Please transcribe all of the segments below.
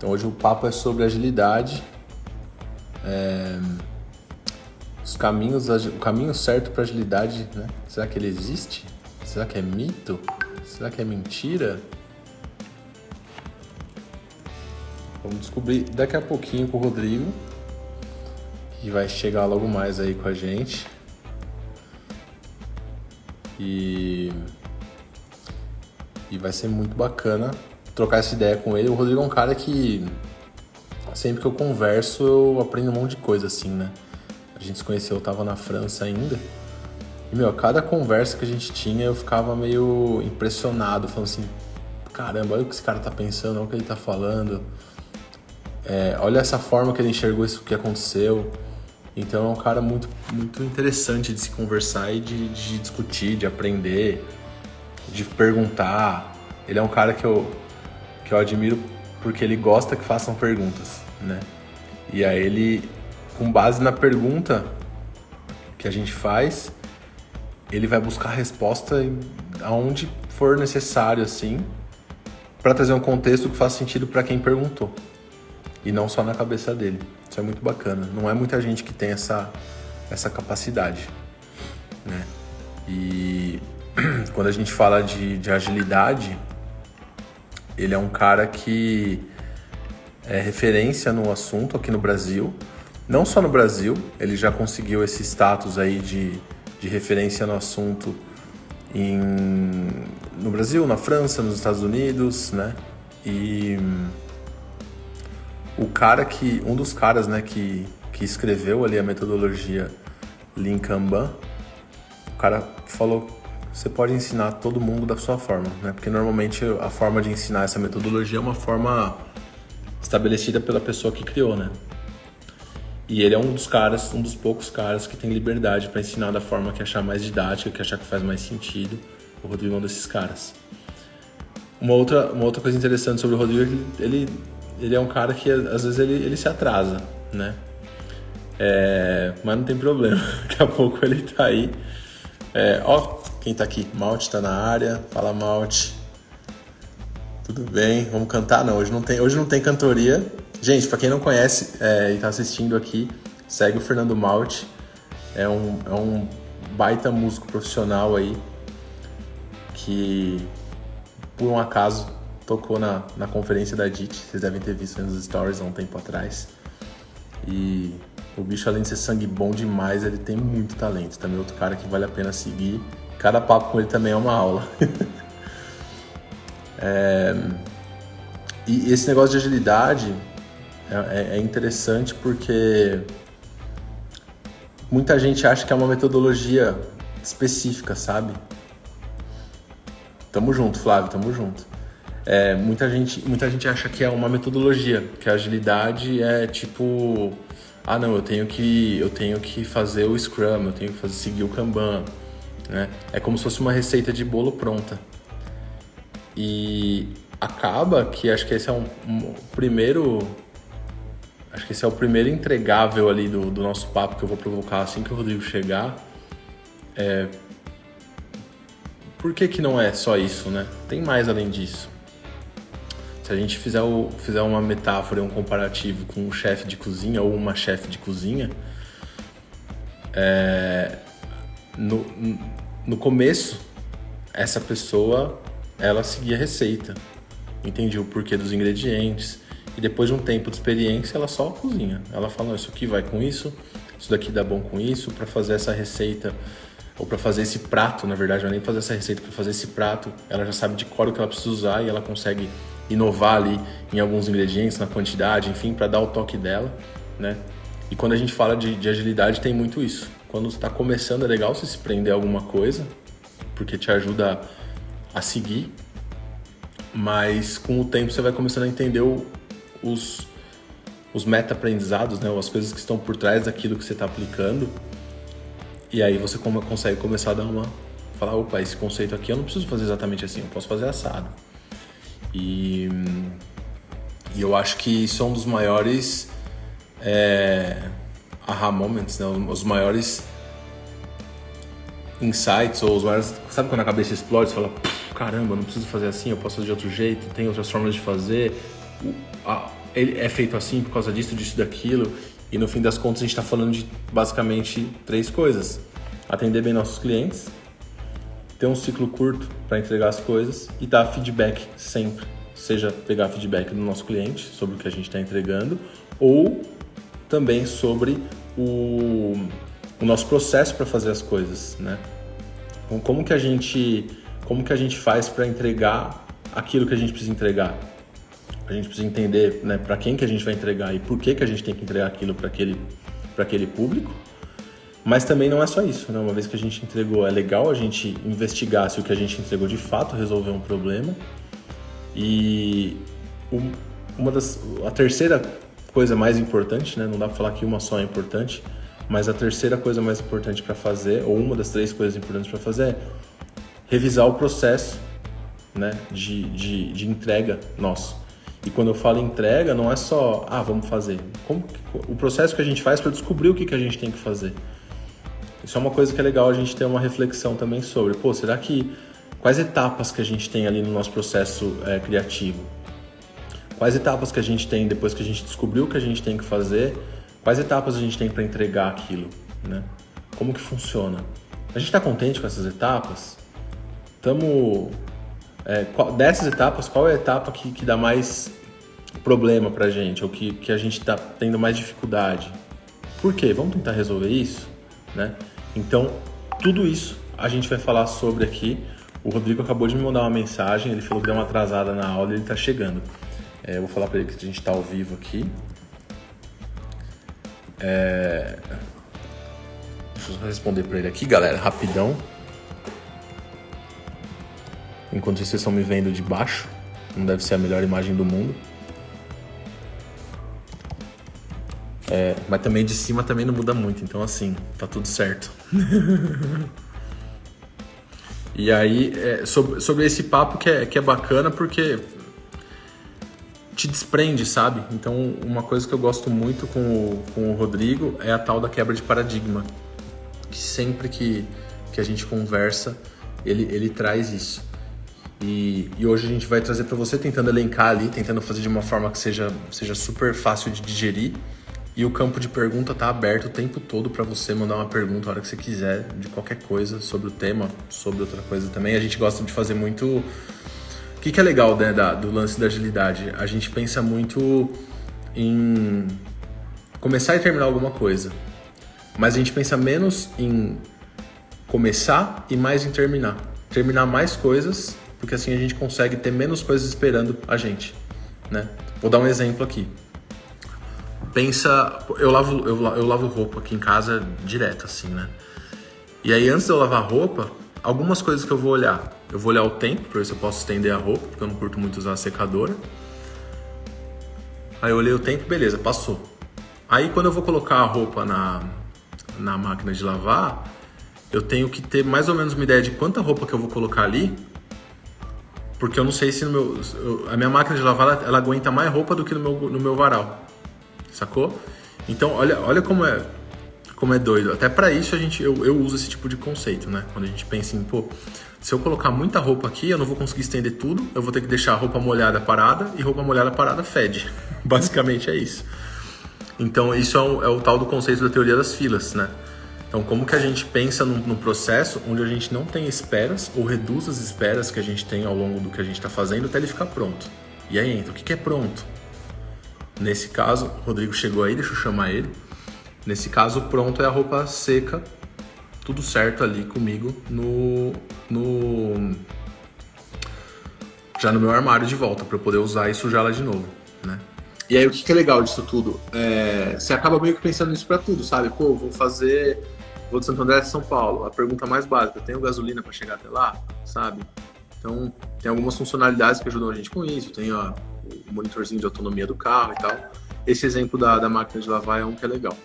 Então hoje o papo é sobre agilidade, o caminho certo para agilidade, né? Será que ele existe? Será que é mito? Será que é mentira? Vamos descobrir daqui a pouquinho com o Rodrigo, que vai chegar logo mais aí com a gente. E vai ser muito bacana trocar essa ideia com ele. O Rodrigo é um cara que sempre que eu converso eu aprendo um monte de coisa assim, né? A gente se conheceu, eu tava na França ainda. E, cada conversa que a gente tinha eu ficava meio impressionado, falando assim, caramba, olha o que esse cara tá pensando, olha o que ele tá falando. Olha essa forma que ele enxergou isso que aconteceu. Então é um cara muito, muito interessante de se conversar e de discutir, de aprender, de perguntar. Ele é um cara que eu admiro porque ele gosta que façam perguntas, né? E aí ele, com base na pergunta que a gente faz, ele vai buscar a resposta aonde for necessário, assim, para trazer um contexto que faça sentido para quem perguntou. E não só na cabeça dele. Isso é muito bacana. Não é muita gente que tem essa capacidade, né? E quando a gente fala de agilidade, ele é um cara que é referência no assunto aqui no Brasil. Não só no Brasil, ele já conseguiu esse status aí de referência no assunto no Brasil, na França, nos Estados Unidos, né? E um dos caras, né, que escreveu ali a metodologia Lean Kanban, o cara falou, você pode ensinar todo mundo da sua forma, né? Porque normalmente a forma de ensinar essa metodologia é uma forma estabelecida pela pessoa que criou, né? E ele é um dos poucos caras que tem liberdade para ensinar da forma que achar mais didática, que achar que faz mais sentido. O Rodrigo é um desses caras. Uma outra coisa interessante sobre o Rodrigo é que ele é um cara que às vezes ele se atrasa, né? Mas não tem problema, daqui a pouco ele tá aí. Quem tá aqui? Malte tá na área. Fala, Malte. Tudo bem? Vamos cantar? Não, hoje não tem cantoria. Gente, pra quem não conhece e tá assistindo aqui, segue o Fernando Malte. É um baita músico profissional aí que, por um acaso, tocou na conferência da DIT. Vocês devem ter visto nos stories há um tempo atrás. E o bicho, além de ser sangue bom demais, ele tem muito talento. Também é outro cara que vale a pena seguir. Cada papo com ele também é uma aula. E esse negócio de agilidade é interessante porque muita gente acha que é uma metodologia específica, sabe? Tamo junto, Flávio, tamo junto. Muita gente acha que é uma metodologia, que a agilidade é tipo, não, eu tenho que fazer o Scrum, eu tenho que seguir o Kanban, né? É como se fosse uma receita de bolo pronta. E acaba que acho que esse é o primeiro entregável ali do nosso papo que eu vou provocar assim que o Rodrigo chegar. Por que não é só isso, né? Tem mais além disso. Se a gente fizer uma metáfora, um comparativo com um chefe de cozinha ou uma chefe de cozinha, no começo, essa pessoa, ela seguia a receita, entendia o porquê dos ingredientes, e depois de um tempo de experiência, ela só cozinha. Ela fala, isso aqui vai com isso daqui dá bom com isso, para fazer essa receita, ou para fazer esse prato, na verdade, não é nem fazer essa receita, para fazer esse prato, ela já sabe de cor o que ela precisa usar e ela consegue inovar ali em alguns ingredientes, na quantidade, enfim, para dar o toque dela, né? E quando a gente fala de agilidade, tem muito isso. Quando você está começando, é legal você se prender a alguma coisa, porque te ajuda a seguir, mas com o tempo você vai começando a entender os meta-aprendizados, né? As coisas que estão por trás daquilo que você está aplicando, e aí você consegue começar a falar, opa, esse conceito aqui eu não preciso fazer exatamente assim, eu posso fazer assado. E eu acho que isso é um dos maiores aha moments, né? Os maiores insights, ou os maiores... Sabe quando a cabeça explode, você fala, caramba, não preciso fazer assim, eu posso fazer de outro jeito, tem outras formas de fazer. ele é feito assim por causa disso, disso, daquilo. E no fim das contas a gente está falando de basicamente 3 coisas. Atender bem nossos clientes, ter um ciclo curto para entregar as coisas e dar feedback sempre. Seja pegar feedback do nosso cliente sobre o que a gente está entregando ou também sobre o nosso processo para fazer as coisas, né? Então, como que a gente faz para entregar aquilo que a gente precisa entregar? A gente precisa entender, né, para quem que a gente vai entregar e por que a gente tem que entregar aquilo para aquele público. Mas também não é só isso, né? Uma vez que a gente entregou, é legal a gente investigar se o que a gente entregou de fato resolveu um problema. E a terceira coisa mais importante, né? Não dá para falar que uma só é importante, mas a terceira coisa mais importante para fazer, ou uma das 3 coisas importantes para fazer, é revisar o processo, né, de entrega nosso. E quando eu falo entrega, não é só, vamos fazer. O processo que a gente faz para descobrir o que a gente tem que fazer. Isso é uma coisa que é legal a gente ter uma reflexão também sobre. Será que... Quais etapas que a gente tem ali no nosso processo criativo? Quais etapas que a gente tem depois que a gente descobriu o que a gente tem que fazer? Quais etapas a gente tem para entregar aquilo, né? Como que funciona? A gente está contente com essas etapas? Dessas etapas, qual é a etapa que dá mais problema pra gente, ou que a gente está tendo mais dificuldade? Por quê? Vamos tentar resolver isso, né? Então, tudo isso a gente vai falar sobre aqui. O Rodrigo acabou de me mandar uma mensagem, ele falou que deu uma atrasada na aula e ele está chegando. Eu vou falar para ele que a gente está ao vivo aqui. Deixa eu só responder para ele aqui, galera, rapidão. Enquanto vocês estão me vendo de baixo, não deve ser a melhor imagem do mundo. Mas também de cima também não muda muito, então assim, tá tudo certo. E aí, sobre esse papo que é bacana porque te desprende, sabe? Então, uma coisa que eu gosto muito com o Rodrigo é a tal da quebra de paradigma. Que sempre que a gente conversa, ele traz isso. E hoje a gente vai trazer para você, tentando elencar ali, tentando fazer de uma forma que seja super fácil de digerir. E o campo de pergunta tá aberto o tempo todo para você mandar uma pergunta a hora que você quiser, de qualquer coisa, sobre o tema, sobre outra coisa também. A gente gosta de fazer muito... O que é legal, né, do lance da agilidade? A gente pensa muito em começar e terminar alguma coisa. Mas a gente pensa menos em começar e mais em terminar. Terminar mais coisas, porque assim a gente consegue ter menos coisas esperando a gente, né? Vou dar um exemplo aqui. Pensa, eu lavo roupa aqui em casa direto, assim, né? E aí, antes de eu lavar roupa, algumas coisas que eu vou olhar. Eu vou olhar o tempo, para ver se eu posso estender a roupa, porque eu não curto muito usar a secadora. Aí eu olhei o tempo, beleza, passou. Aí, quando eu vou colocar a roupa na máquina de lavar, eu tenho que ter mais ou menos uma ideia de quanta roupa que eu vou colocar ali, porque eu não sei se a minha máquina de lavar, ela aguenta mais roupa do que no meu varal. Sacou? Então, olha como é doido. Até pra isso eu uso esse tipo de conceito, né? Quando a gente pensa em, se eu colocar muita roupa aqui, eu não vou conseguir estender tudo, eu vou ter que deixar a roupa molhada parada, e roupa molhada parada fede. Basicamente é isso. Então, isso é o tal do conceito da teoria das filas, né? Então, como que a gente pensa num processo onde a gente não tem esperas, ou reduz as esperas que a gente tem ao longo do que a gente está fazendo até ele ficar pronto. E aí entra, o que é pronto? Nesse caso, o Rodrigo chegou aí, deixa eu chamar ele. Nesse caso, pronto é a roupa seca, tudo certo ali comigo já no meu armário de volta, para eu poder usar e sujar ela de novo, né? E aí, o que é legal disso tudo? Você acaba meio que pensando nisso para tudo, sabe? Vou de Santo André de São Paulo. A pergunta mais básica, tenho gasolina para chegar até lá, sabe? Então, tem algumas funcionalidades que ajudam a gente com isso. Tem o monitorzinho de autonomia do carro e tal. Esse exemplo da máquina de lavar é um que é legal.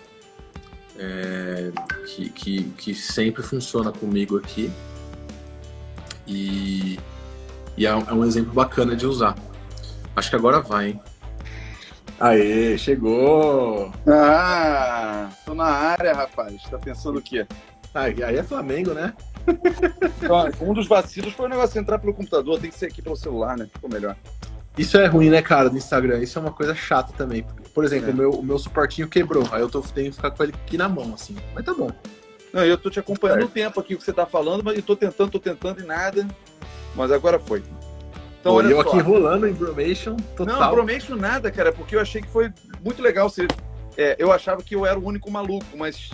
Que sempre funciona comigo aqui. E é um exemplo bacana de usar. Acho que agora vai, hein? Aê, chegou! Tô na área, rapaz. Tá pensando o quê? Aí é Flamengo, né? Um dos vacilos foi o negócio de entrar pelo computador, tem que ser aqui pelo celular, né? Ficou melhor. Isso é ruim, né, cara, do Instagram. Isso é uma coisa chata também. Por exemplo, o meu suportinho quebrou. Aí eu tenho que ficar com ele aqui na mão, assim. Mas tá bom. Não, eu tô te acompanhando o tempo aqui, o que você tá falando, mas eu tô tentando e nada. Mas agora foi. Então, olha eu só. Aqui rolando em Bromation, total. Não, Bromation nada, cara, porque eu achei que foi muito legal. Eu achava que eu era o único maluco, mas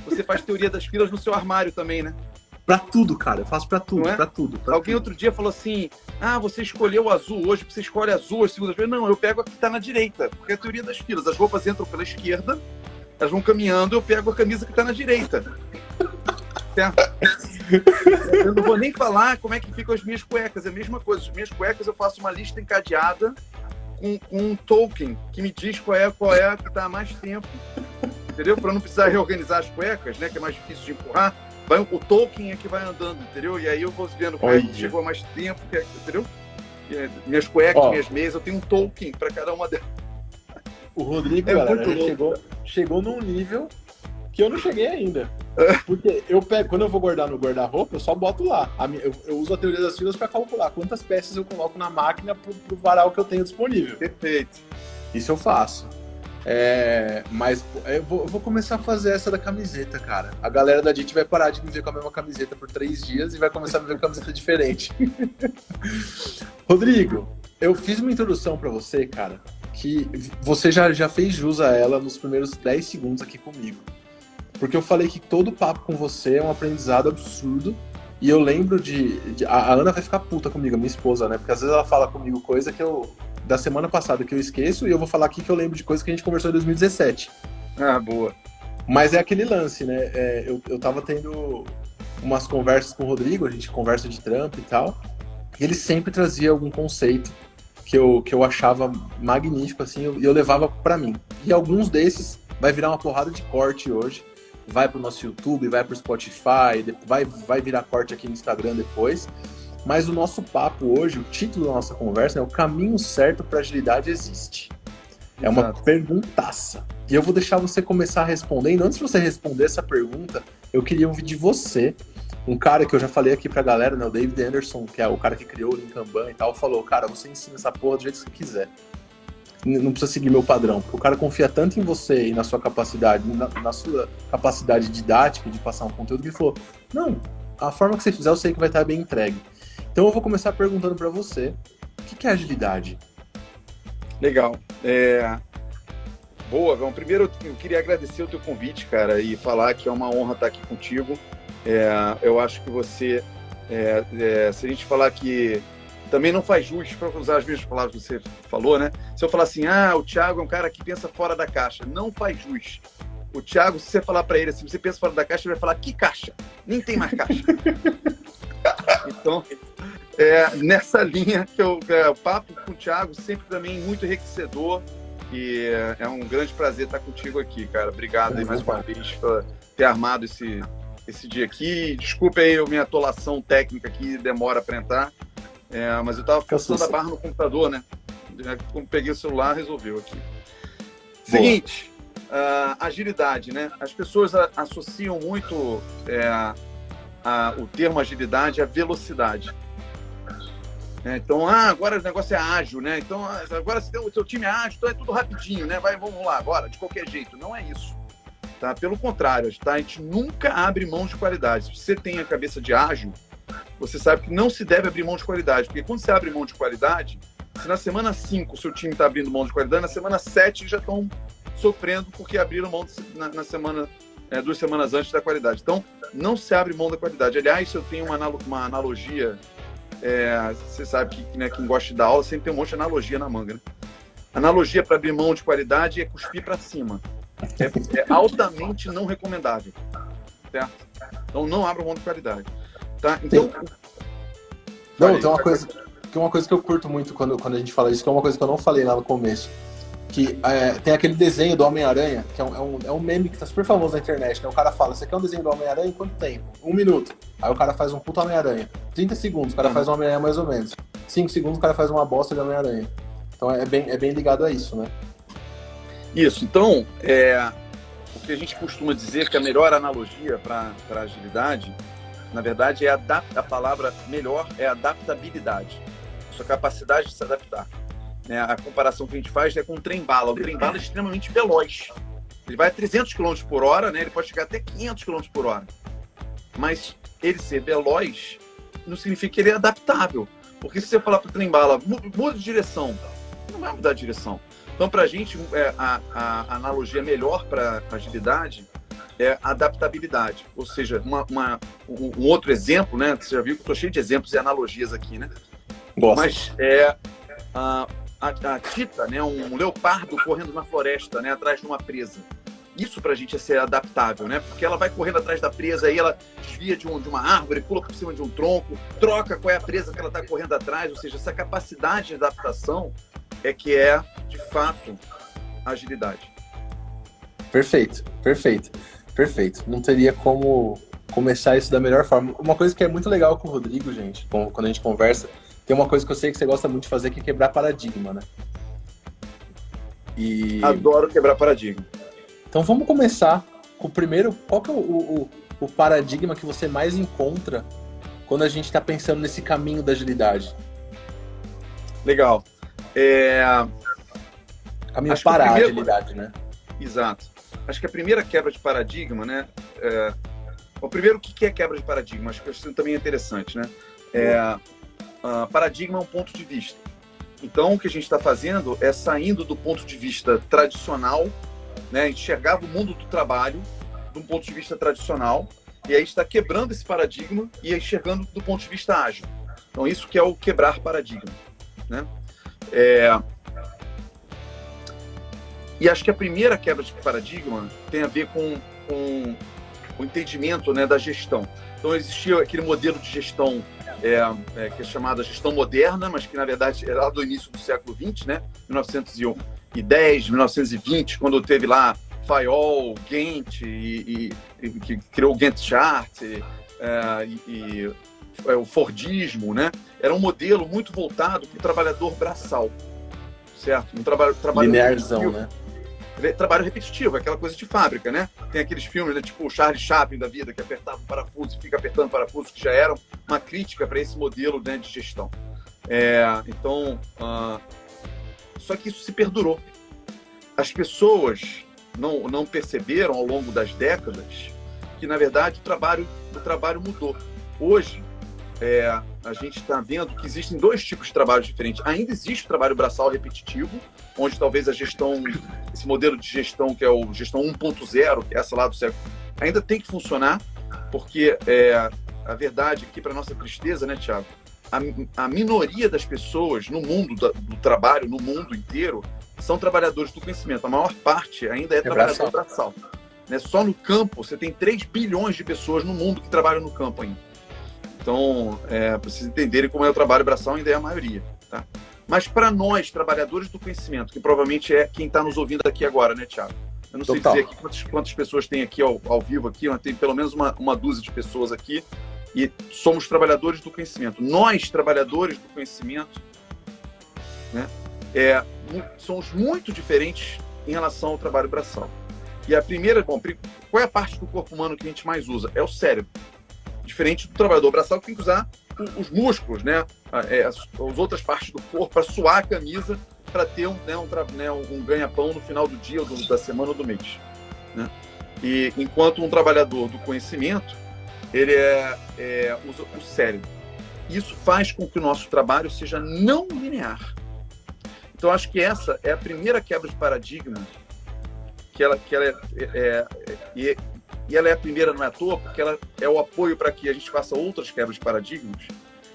você faz teoria das filas no seu armário também, né? Pra tudo, cara. Eu faço pra tudo, pra tudo. Alguém outro dia falou assim, você escolheu o azul hoje, você escolhe azul as segundas-feiras. Não, eu pego a que tá na direita, porque é a teoria das filas. As roupas entram pela esquerda, elas vão caminhando, eu pego a camisa que tá na direita. Certo? Eu não vou nem falar como é que ficam as minhas cuecas. É a mesma coisa. As minhas cuecas eu faço uma lista encadeada com um token que me diz qual é a que tá há mais tempo. Entendeu? Para não precisar reorganizar as cuecas, né? Que é mais difícil de empurrar. O token é que vai andando, entendeu? E aí eu vou vendo qual é que chegou há mais tempo, entendeu? Minhas cuecas, minhas meias, eu tenho um token para cada uma delas. O Rodrigo, galera, chegou num nível que eu não cheguei ainda. Porque quando eu vou guardar no guarda-roupa, eu só boto lá. Eu uso a teoria das filas para calcular quantas peças eu coloco na máquina pro varal que eu tenho disponível. Perfeito. Isso eu faço. Mas eu vou começar a fazer essa da camiseta, cara. A galera da DIT vai parar de me ver com a mesma camiseta por 3 dias e vai começar a me ver com camiseta diferente. Rodrigo, eu fiz uma introdução para você, cara, que você já fez jus a ela nos primeiros 10 segundos aqui comigo. Porque eu falei que todo papo com você é um aprendizado absurdo. E eu lembro a Ana vai ficar puta comigo, a minha esposa, né? Porque às vezes ela fala comigo coisa que da semana passada que eu esqueço, e eu vou falar aqui que eu lembro de coisa que a gente conversou em 2017. Boa. Mas é aquele lance, né? Eu tava tendo umas conversas com o Rodrigo, a gente conversa de trampo e tal, e ele sempre trazia algum conceito que eu achava magnífico, assim, e eu levava pra mim. E alguns desses vai virar uma porrada de corte hoje, vai pro nosso YouTube, vai pro Spotify, vai virar corte aqui no Instagram depois. Mas o nosso papo hoje, o título da nossa conversa é o caminho certo para agilidade existe. É uma perguntaça. E eu vou deixar você começar respondendo. Antes de você responder essa pergunta, eu queria ouvir de você, um cara que eu já falei aqui pra galera, né, o David Anderson, que é o cara que criou o Lean Kanban e tal, falou, cara, você ensina essa porra do jeito que você quiser. Não precisa seguir meu padrão, porque o cara confia tanto em você e na sua capacidade, na sua capacidade didática de passar um conteúdo, que ele falou, não, a forma que você fizer eu sei que vai estar bem entregue. Então eu vou começar perguntando para você, o que é agilidade? Legal. Boa, Gão. Primeiro eu queria agradecer o teu convite, cara, e falar que é uma honra estar aqui contigo. Eu acho que você, se a gente falar que também não faz jus, para usar as mesmas palavras que você falou, né? Se eu falar assim, o Thiago é um cara que pensa fora da caixa, não faz jus. O Thiago, se você falar para ele assim, você pensa fora da caixa, ele vai falar, que caixa? Nem tem mais caixa. Então, nessa linha que o papo com o Thiago sempre também muito enriquecedor e é um grande prazer estar contigo aqui, cara. Obrigado aí mais uma vez por ter armado esse dia aqui. Desculpe aí a minha atolação técnica que demora para entrar, mas eu estava forçando a barra no computador, né? Como peguei o celular, resolveu aqui. Seguinte, agilidade, né? As pessoas associam muito o termo agilidade à velocidade. Então, agora o negócio é ágil, né? Então, agora se o seu time é ágil, então é tudo rapidinho, né? Vamos lá, agora, de qualquer jeito. Não é isso, tá? Pelo contrário, tá? A gente nunca abre mão de qualidade. Se você tem a cabeça de ágil, você sabe que não se deve abrir mão de qualidade, porque quando você abre mão de qualidade, se na semana 5 o seu time está abrindo mão de qualidade, na semana 7 já estão sofrendo porque abriram mão na semana 2 semanas antes da qualidade. Então, não se abre mão da qualidade. Aliás, eu tenho uma analogia, você sabe que, né, quem gosta de dar aula sempre tem um monte de analogia na manga, né? Analogia para abrir mão de qualidade é cuspir para cima. É altamente não recomendável, certo? Então, não abra mão de qualidade. Tá? Então, tem uma coisa que eu curto muito quando a gente fala isso, que é uma coisa que eu não falei lá no começo, que tem aquele desenho do Homem-Aranha, que é um meme que tá super famoso na internet, né? O cara fala, você quer um desenho do Homem-Aranha em quanto tempo? 1 minuto. Aí o cara faz um puto Homem-Aranha. 30 segundos, o cara faz um Homem-Aranha mais ou menos. 5 segundos, o cara faz uma bosta de Homem-Aranha. Então é bem ligado a isso, né? Isso. Então, o que a gente costuma dizer que a melhor analogia para agilidade, na verdade, a palavra melhor é adaptabilidade. sua capacidade de se adaptar. Né? A comparação que a gente faz é com o trem-bala. O trem-bala é extremamente veloz. Ele vai a 300 km por hora, né? Ele pode chegar até 500 km por hora. Mas ele ser veloz não significa que ele é adaptável. Porque se você falar para o trem-bala, muda de direção, não vai mudar de direção. Então, para a gente, a analogia melhor para agilidade é adaptabilidade. Ou seja, um outro exemplo, né? Você já viu que eu estou cheio de exemplos e analogias aqui, né? Gosto. Mas é a Tita, né? Um leopardo correndo na floresta, né? Atrás de uma presa. Isso pra gente é ser adaptável, né? Porque ela vai correndo atrás da presa, aí ela desvia de uma árvore, pula por cima de um tronco, troca qual é a presa que ela tá correndo atrás. Ou seja, essa capacidade de adaptação é que é, de fato, agilidade. Perfeito. Não teria como começar isso da melhor forma. Uma coisa que é muito legal com o Rodrigo, gente, quando a gente conversa, tem uma coisa que eu sei que você gosta muito de fazer, que é quebrar paradigma, né? Adoro quebrar paradigma. Então vamos começar com o primeiro. Qual que é o paradigma que você mais encontra quando a gente está pensando nesse caminho da agilidade? Legal. Caminho para a agilidade, né? Exato. Acho que a primeira quebra de paradigma, né? O primeiro, o que é quebra de paradigma? Acho que isso também é interessante, né? Paradigma é um ponto de vista. Então, o que a gente está fazendo é saindo do ponto de vista tradicional, né? Enxergava o mundo do trabalho de um ponto de vista tradicional, e aí está quebrando esse paradigma e enxergando do ponto de vista ágil. Então, isso que é o quebrar paradigma, né? E acho que a primeira quebra de paradigma tem a ver com o entendimento, né, da gestão. Então, existia aquele modelo de gestão que é chamada gestão moderna, mas que, na verdade, era lá do início do século XX, né? 1910, 1920, quando teve lá Fayol, Gantt, que criou o Gantt Chart, o Fordismo, né? Era um modelo muito voltado para o trabalhador braçal, certo? Um trabalho linearzão, repetitivo, né? Trabalho repetitivo, aquela coisa de fábrica, né? Tem aqueles filmes, né, tipo o Charlie Chaplin da vida, que apertava um parafuso e fica apertando parafuso, que já eram uma crítica para esse modelo, né, de gestão. Então, só que isso se perdurou. As pessoas não perceberam ao longo das décadas que, na verdade, o trabalho mudou. Hoje, a gente está vendo que existem dois tipos de trabalho diferentes. Ainda existe o trabalho braçal repetitivo, onde talvez a gestão, esse modelo de gestão, que é o gestão 1.0, que é essa lá do século, ainda tem que funcionar, porque a verdade aqui, para nossa tristeza, né, Thiago? A minoria das pessoas no mundo do trabalho, no mundo inteiro, são trabalhadores do conhecimento. A maior parte ainda é trabalhador braçal. Né? Só no campo, você tem 3 bilhões de pessoas no mundo que trabalham no campo ainda. Então, para vocês entenderem como é o trabalho braçal, ainda é a maioria. Tá? Mas para nós, trabalhadores do conhecimento, que provavelmente é quem está nos ouvindo aqui agora, né, Thiago? Eu não sei dizer aqui quantas pessoas tem aqui ao vivo, aqui, mas tem pelo menos uma dúzia de pessoas aqui, e somos trabalhadores do conhecimento. Nós, trabalhadores do conhecimento, né, somos muito diferentes em relação ao trabalho braçal. E a primeira, qual é a parte do corpo humano que a gente mais usa? É o cérebro. Diferente do trabalhador braçal, que tem que usar os músculos, né? As outras partes do corpo para suar a camisa, para ter um ganha-pão no final do dia, ou da semana ou do mês. Né? E enquanto um trabalhador do conhecimento, ele usa o cérebro. Isso faz com que o nosso trabalho seja não linear. Então, acho que essa é a primeira quebra de paradigma, que ela é a primeira, não é à toa, porque ela é o apoio para que a gente faça outras quebras de paradigmas,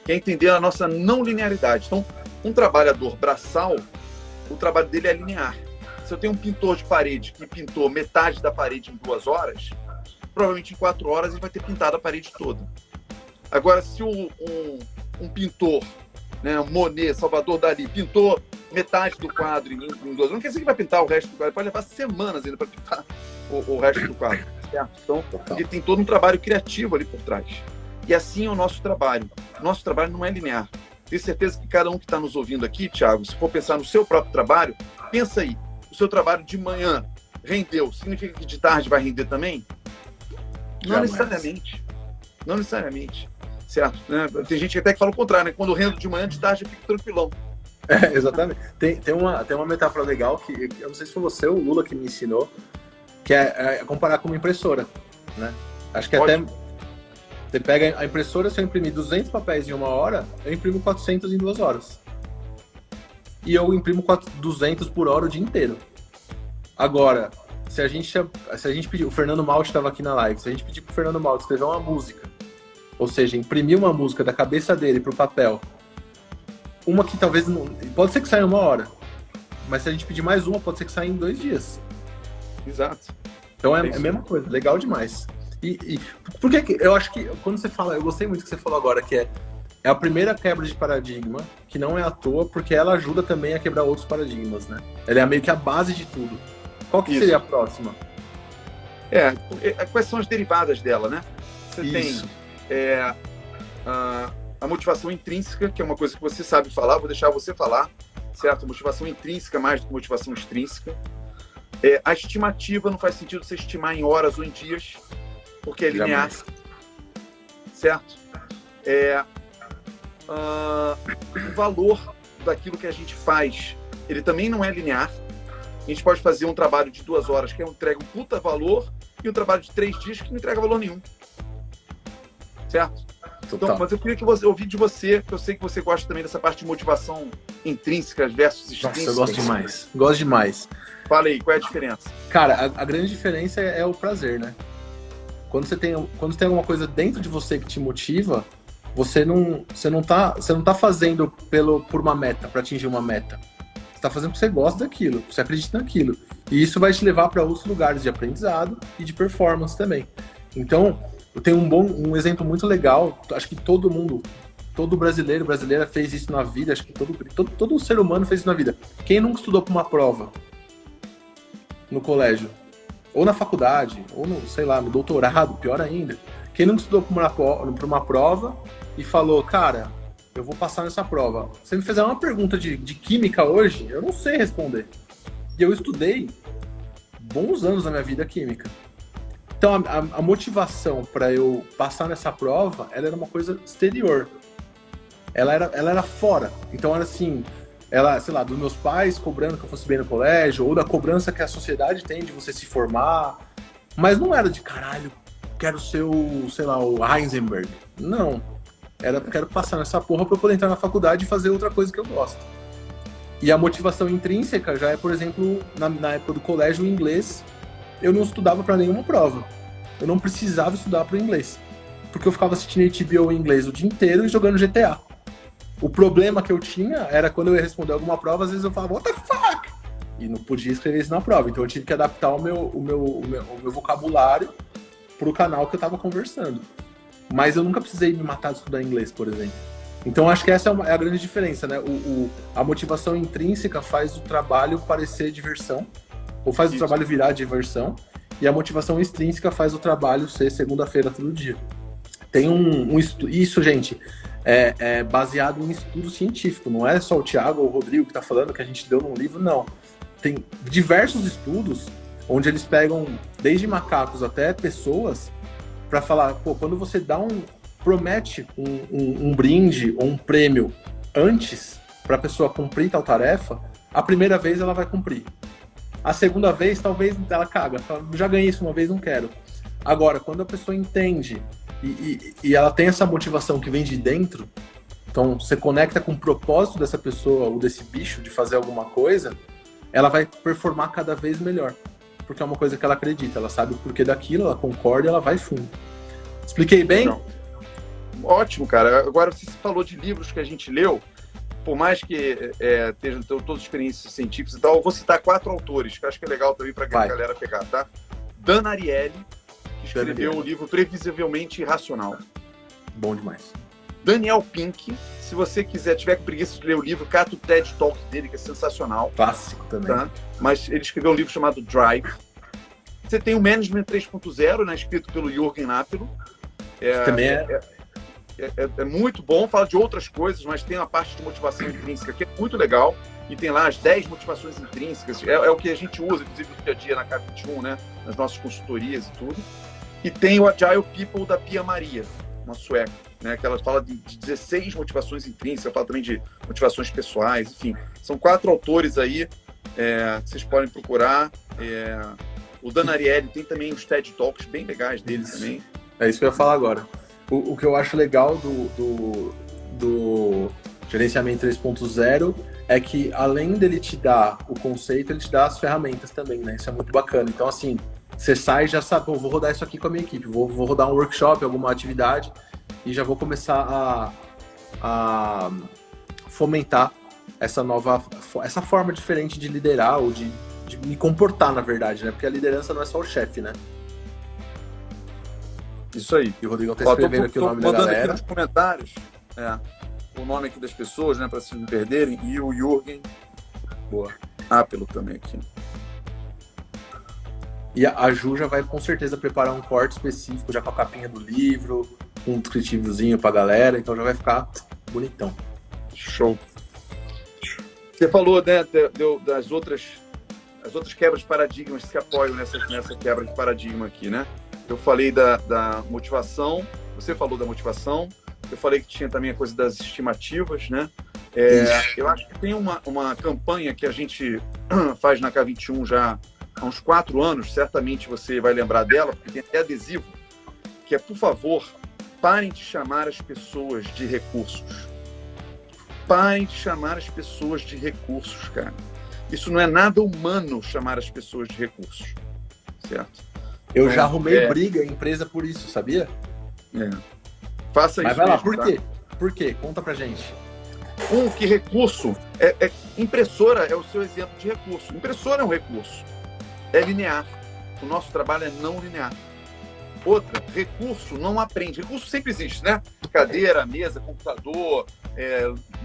que é entender a nossa não linearidade. Então, um trabalhador braçal, o trabalho dele é linear. Se eu tenho um pintor de parede que pintou metade da parede em 2 horas, provavelmente em 4 horas ele vai ter pintado a parede toda. Agora, se um pintor, né, Monet, Salvador Dalí, pintou metade do quadro em 2 horas, não quer dizer que vai pintar o resto do quadro, pode levar semanas ainda para pintar o resto do quadro. Certo? Então, ele tem todo um trabalho criativo ali por trás. E assim é o nosso trabalho. O nosso trabalho não é linear. Tenho certeza que cada um que está nos ouvindo aqui, Thiago, se for pensar no seu próprio trabalho, pensa aí. O seu trabalho de manhã rendeu, significa que de tarde vai render também? Não necessariamente. Não necessariamente. certo? Né? Tem gente até que fala o contrário, né? Quando eu rendo de manhã, de tarde eu fico tranquilão. Exatamente. Tem uma metáfora legal que eu não sei se foi você ou o Lula que me ensinou, que é comparar com uma impressora, né? Acho que até você pega a impressora, se eu imprimir 200 papéis em 1 hora, eu imprimo 400 em 2 horas. E eu imprimo 200 por hora o dia inteiro. Agora, se a gente pedir, o Fernando Malte estava aqui na live, se a gente pedir pro Fernando Malte escrever uma música, ou seja, imprimir uma música da cabeça dele pro papel, uma que talvez não, pode ser que saia em 1 hora, mas se a gente pedir mais uma, pode ser que saia em 2 dias. Exato. Então é a mesma coisa, legal demais. E por que eu acho que quando você fala, eu gostei muito do que você falou agora, que é a primeira quebra de paradigma, que não é à toa, porque ela ajuda também a quebrar outros paradigmas, né? Ela é meio que a base de tudo. Qual que seria a próxima? Quais são as derivadas dela, né? Você Isso. tem a motivação intrínseca, que é uma coisa que você sabe falar, vou deixar você falar, certo? Motivação intrínseca mais do que motivação extrínseca. A estimativa, não faz sentido você estimar em horas ou em dias, porque é linear, certo? O valor daquilo que a gente faz, ele também não é linear. A gente pode fazer um trabalho de 2 horas que entrega um puta valor e um trabalho de 3 dias que não entrega valor nenhum. Certo? Então, mas eu queria que você ouvisse de você, que eu sei que você gosta também dessa parte de motivação intrínseca versus extrínseca. Nossa, eu gosto demais. Gosto demais. Fala aí, qual é a diferença? Cara, a grande diferença é o prazer, né? Quando você tem alguma coisa dentro de você que te motiva, você não tá fazendo por uma meta, para atingir uma meta. Você tá fazendo porque você gosta daquilo, você acredita naquilo. E isso vai te levar para outros lugares de aprendizado e de performance também. Então, eu tenho um exemplo muito legal, acho que todo brasileira fez isso na vida, acho que todo ser humano fez isso na vida. Quem nunca estudou para uma prova no colégio, ou na faculdade, ou no doutorado, pior ainda, quem nunca estudou para uma prova e falou, cara, eu vou passar nessa prova. Se você me fizer uma pergunta de química hoje, eu não sei responder. E eu estudei bons anos na minha vida química. Então, a motivação para eu passar nessa prova, ela era uma coisa exterior. Ela era fora. Então, era assim, sei lá, dos meus pais cobrando que eu fosse bem no colégio, ou da cobrança que a sociedade tem de você se formar. Mas não era de, caralho, quero ser o Heisenberg. Não. Quero passar nessa porra para eu poder entrar na faculdade e fazer outra coisa que eu gosto. E a motivação intrínseca já é, por exemplo, na época do colégio, o inglês, eu não estudava para nenhuma prova. Eu não precisava estudar para o inglês. Porque eu ficava assistindo HBO em inglês o dia inteiro e jogando GTA. O problema que eu tinha era quando eu ia responder alguma prova, às vezes eu falava, what the fuck? E não podia escrever isso na prova. Então eu tive que adaptar o meu vocabulário pro canal que eu tava conversando. Mas eu nunca precisei me matar de estudar inglês, por exemplo. Então acho que essa é a grande diferença, né? A motivação intrínseca faz o trabalho parecer diversão, ou faz o trabalho virar diversão, e a motivação extrínseca faz o trabalho ser segunda-feira todo dia. Tem isso, gente, é baseado em estudo científico, não é só o Thiago ou o Rodrigo que está falando, que a gente deu num livro, não. Tem diversos estudos onde eles pegam desde macacos até pessoas para falar, quando você promete um brinde ou um prêmio antes para a pessoa cumprir tal tarefa, a primeira vez ela vai cumprir. A segunda vez, talvez ela caga, fala, já ganhei isso uma vez, não quero. Agora, quando a pessoa entende e ela tem essa motivação que vem de dentro, então você conecta com o propósito dessa pessoa ou desse bicho de fazer alguma coisa, ela vai performar cada vez melhor. Porque é uma coisa que ela acredita, ela sabe o porquê daquilo, ela concorda e ela vai fundo. Expliquei bem? Não. Ótimo, cara. Agora você falou de livros que a gente leu, por mais que estejam todas experiências científicas e tal, eu vou citar 4 autores, que eu acho que é legal também para a galera pegar, tá? Dan Ariely, que escreveu o livro Previsivelmente Irracional. Bom demais. Daniel Pink, se você tiver com preguiça de ler o livro, cata o TED Talk dele, que é sensacional. Clássico também. Tá? Mas ele escreveu um livro chamado Drive. Você tem o Management 3.0, né, escrito pelo Jürgen Apelo. Também é muito bom, fala de outras coisas, mas tem uma parte de motivação intrínseca que é muito legal, e tem lá as 10 motivações intrínsecas, é o que a gente usa, inclusive, no dia a dia na K21, né, nas nossas consultorias e tudo. E tem o Agile People da Pia Maria, uma sueca. né, que ela fala de 16 motivações intrínsecas, fala também de motivações pessoais, enfim. São 4 autores aí que vocês podem procurar. O Dan Ariely tem também os TED Talks bem legais dele também. É isso que eu ia falar agora. O que eu acho legal do gerenciamento 3.0 é que, além dele te dar o conceito, ele te dá as ferramentas também, né? Isso é muito bacana. Então, assim, você sai e já sabe, vou rodar isso aqui com a minha equipe, vou rodar um workshop, alguma atividade, e já vou começar a fomentar essa forma diferente de liderar, ou de me comportar, na verdade, né? Porque a liderança não é só o chefe, né? Isso aí. E o Rodrigo tá escrevendo aqui o nome da galera. Aqui nos comentários o nome aqui das pessoas, né? Para vocês não perderem. E o Jürgen. Boa. Apelo também aqui. E a Ju já vai com certeza preparar um corte específico, já com a capinha do livro, um descritivozinho pra galera, então já vai ficar bonitão. Show. Você falou, né, das outras quebras de paradigmas que se apoiam nessa quebra de paradigma aqui, né? Eu falei da motivação, você falou da motivação, eu falei que tinha também a coisa das estimativas, né? Eu acho que tem uma campanha que a gente faz na K21 já há uns 4 anos, certamente você vai lembrar dela, porque tem até adesivo, que é, por favor, parem de chamar as pessoas de recursos. Parem de chamar as pessoas de recursos, cara. Isso não é nada humano, chamar as pessoas de recursos, certo? Eu já arrumei briga em empresa por isso, sabia? Faça Mas isso. Vai lá, mesmo, por tá? quê? Por quê? Conta pra gente. Que recurso? Impressora é o seu exemplo de recurso. Impressora é um recurso. É linear. O nosso trabalho é não linear. Outra, recurso não aprende. Recurso sempre existe, né? Cadeira, mesa, computador,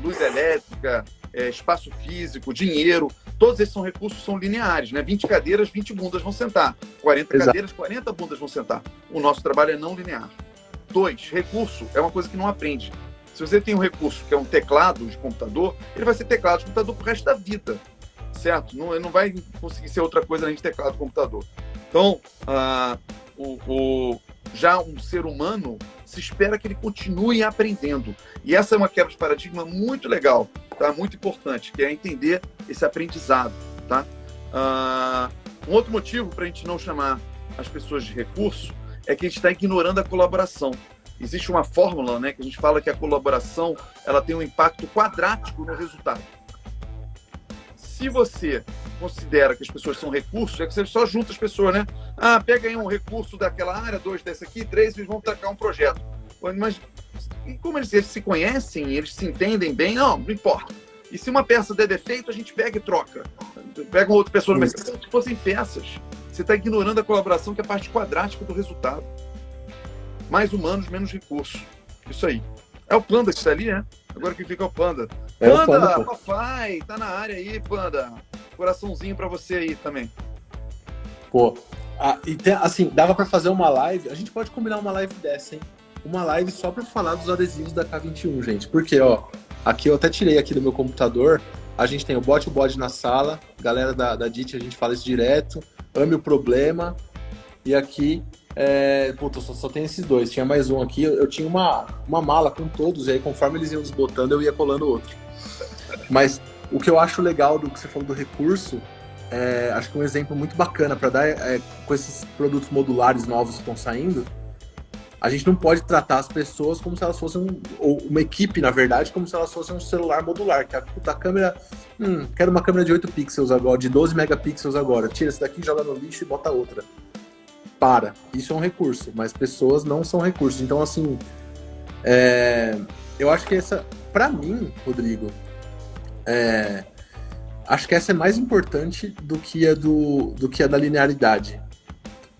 luz elétrica, espaço físico, dinheiro. Todos esses são recursos, são lineares, né? 20 cadeiras, 20 bundas vão sentar. 40 Exato. cadeiras, 40 bundas vão sentar. O nosso trabalho é não linear. 2, recurso é uma coisa que não aprende. Se você tem um recurso que é um teclado de computador, ele vai ser teclado de computador pro resto da vida, certo? Não vai conseguir ser outra coisa além de teclado de computador. Então, já um ser humano, se espera que ele continue aprendendo. E essa é uma quebra de paradigma muito legal, tá? Muito importante, que é entender esse aprendizado, tá? Um outro motivo para a gente não chamar as pessoas de recurso é que a gente está ignorando a colaboração. Existe uma fórmula, né, que a gente fala que a colaboração ela tem um impacto quadrático no resultado. Se você considera que as pessoas são recursos, é que você só junta as pessoas, né? Pega aí um recurso daquela área, 2 desse aqui, 3, eles vão tacar um projeto. Mas como eles se conhecem, eles se entendem bem, não importa. E se uma peça der defeito, a gente pega e troca. Pega uma outra pessoa no mercado. Como se fossem peças. Você está ignorando a colaboração, que é a parte quadrática do resultado. Mais humanos, menos recursos. Isso aí. É o Panda que está ali, né? Agora que fica o Panda. Panda, papai, tá na área aí, Panda. Coraçãozinho para você aí também. Pô, assim, dava para fazer uma live. A gente pode combinar uma live dessa, hein? Uma live só para falar dos adesivos da K21, gente. Porque, aqui eu até tirei aqui do meu computador. A gente tem o bode na sala. Galera da DIT, a gente fala isso direto. Ame o problema. E aqui, só tem esses 2. Tinha mais um aqui. Eu tinha uma mala com todos. E aí, conforme eles iam desbotando, eu ia colando outro. Mas o que eu acho legal do que você falou do recurso, acho que um exemplo muito bacana para dar com esses produtos modulares novos que estão saindo, a gente não pode tratar as pessoas como se elas fossem, ou uma equipe, na verdade, como se elas fossem um celular modular, que a câmera, quero uma câmera de 8 pixels agora, de 12 megapixels agora, tira essa daqui, joga no lixo e bota outra. Isso é um recurso, mas pessoas não são recursos. Então, assim, eu acho que essa, para mim, Rodrigo, acho que essa é mais importante do que a da linearidade.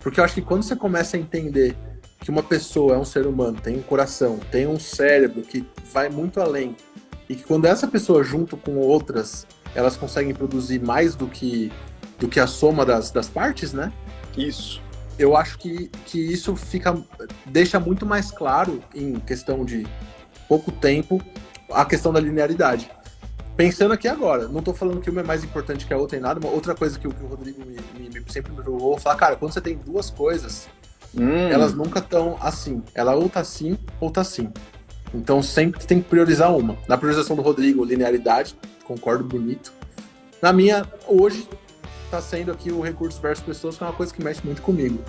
Porque eu acho que quando você começa a entender que uma pessoa é um ser humano, tem um coração, tem um cérebro que vai muito além, e que quando essa pessoa junto com outras, elas conseguem produzir mais do que a soma das partes, né? Isso. Eu acho que isso deixa muito mais claro, em questão de pouco tempo, a questão da linearidade. Pensando aqui agora, não tô falando que uma é mais importante que a outra em nada, uma outra coisa que o Rodrigo sempre me provou, falar, cara, quando você tem 2 coisas, elas nunca estão assim. Ela ou tá assim, ou tá assim. Então sempre tem que priorizar uma. Na priorização do Rodrigo, linearidade, concordo, bonito. Na minha, hoje, tá sendo aqui o recurso versus pessoas, que é uma coisa que mexe muito comigo.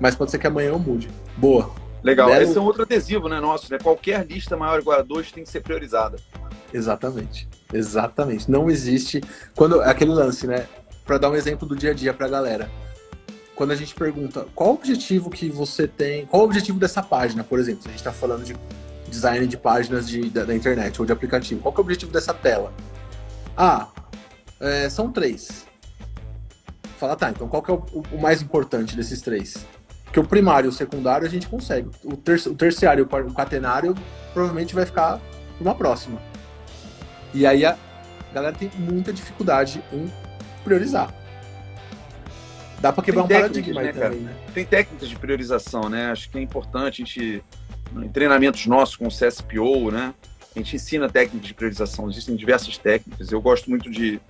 Mas pode ser que amanhã eu mude. Boa. Legal. Esse é um outro adesivo, né, nosso, né? Qualquer lista maior igual a 2 tem que ser priorizada. Exatamente. Exatamente. Não existe... Quando aquele lance, né? Para dar um exemplo do dia a dia pra galera. Quando a gente pergunta qual o objetivo que você tem, qual o objetivo dessa página, por exemplo, se a gente está falando de design de páginas da internet ou de aplicativo, qual que é o objetivo dessa tela? São 3. Fala, tá, então qual que é o mais importante desses 3? Porque o primário e o secundário a gente consegue. O terciário e o quaternário provavelmente vai ficar numa próxima. E aí a galera tem muita dificuldade em priorizar. Dá para quebrar um paradigma aí também, né? Tem técnicas de priorização, né? Acho que é importante a gente, em treinamentos nossos com o CSPO, né? A gente ensina técnicas de priorização. Existem diversas técnicas. Eu gosto muito de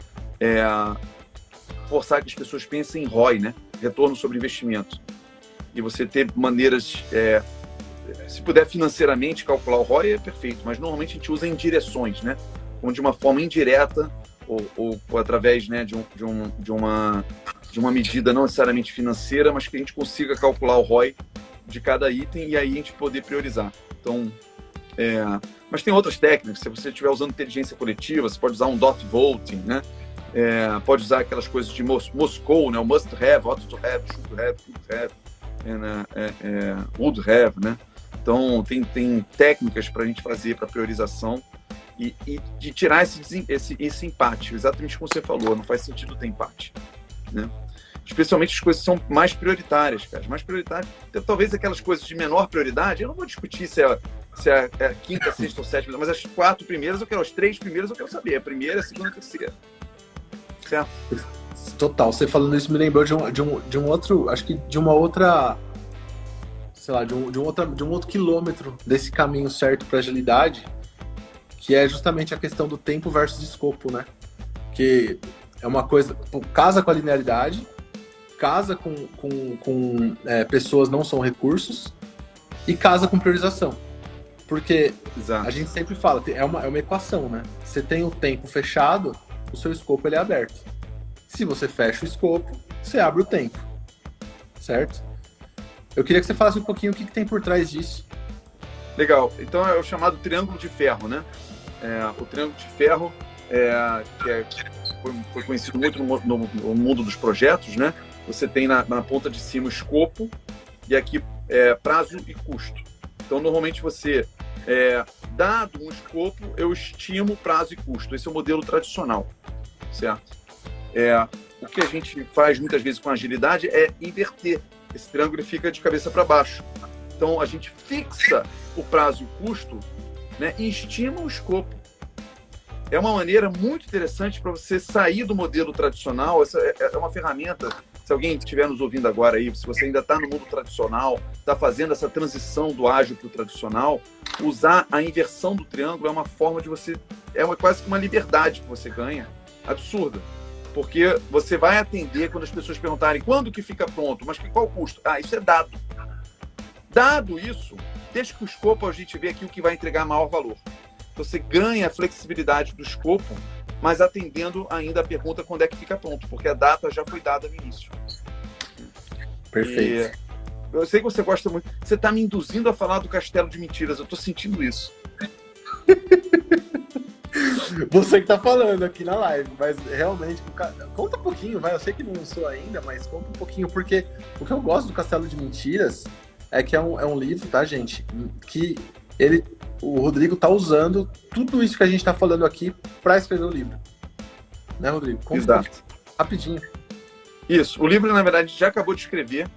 forçar que as pessoas pensem em ROI, né? Retorno sobre investimento. E você ter maneiras, se puder financeiramente calcular o ROI é perfeito, mas normalmente a gente usa em direções, né? Ou de uma forma indireta ou através, né, de uma medida não necessariamente financeira, mas que a gente consiga calcular o ROI de cada item e aí a gente poder priorizar. Então, mas tem outras técnicas. Se você estiver usando inteligência coletiva, você pode usar um dot voting, né? Pode usar aquelas coisas de Moscou, né? O must have, ought to have, should have, could have, would have, né? Então, tem técnicas para a gente fazer para priorização e de tirar esse empate, exatamente como você falou, não faz sentido ter empate, né? Especialmente as coisas que são mais prioritárias, cara. Mais prioritárias, talvez aquelas coisas de menor prioridade, eu não vou discutir se é a quinta, sexta ou sétima, mas as 4 primeiras eu quero, as 3 primeiras eu quero saber, a primeira, a segunda, a terceira. Certo? Total, você falando isso me lembrou de um outro, acho que de uma outra, sei lá, de um outro quilômetro desse caminho certo para agilidade, que é justamente a questão do tempo versus escopo, né? Que é uma coisa, casa com a linearidade, casa com pessoas não são recursos e casa com priorização. Porque Exato. A gente sempre fala, é uma equação, né? Você tem o tempo fechado, o seu escopo ele é aberto. Se você fecha o escopo, você abre o tempo. Certo? Eu queria que você falasse um pouquinho o que tem por trás disso. Legal. Então é o chamado triângulo de ferro, né? O triângulo de ferro foi conhecido muito no mundo dos projetos, né? Você tem na ponta de cima o escopo e aqui prazo e custo. Então, normalmente você, dado um escopo, eu estimo prazo e custo. Esse é o modelo tradicional, certo? O que a gente faz muitas vezes com agilidade é inverter. Esse triângulo fica de cabeça para baixo. Então, a gente fixa o prazo e o custo, né, e estima o escopo. É uma maneira muito interessante para você sair do modelo tradicional. Essa é uma ferramenta, se alguém estiver nos ouvindo agora aí, se você ainda está no mundo tradicional, está fazendo essa transição do ágil para o tradicional, usar a inversão do triângulo é uma forma de você... quase que uma liberdade que você ganha, absurda. Porque você vai atender quando as pessoas perguntarem quando que fica pronto, mas qual o custo? Isso é dado. Dado isso, deixa que o escopo a gente vê aqui o que vai entregar maior valor. Você ganha a flexibilidade do escopo, mas atendendo ainda a pergunta quando é que fica pronto, porque a data já foi dada no início. Perfeito. Eu sei que você gosta muito. Você está me induzindo a falar do Castelo de Mentiras, eu estou sentindo isso. Você que tá falando aqui na live, mas realmente, conta um pouquinho, vai. Eu sei que não lançou ainda, mas conta um pouquinho, porque o que eu gosto do Castelo de Mentiras é que é um livro, tá, gente? Que o Rodrigo tá usando tudo isso que a gente tá falando aqui para escrever o livro. Né, Rodrigo? Exato. Rapidinho. Isso. O livro, na verdade, já acabou de escrever.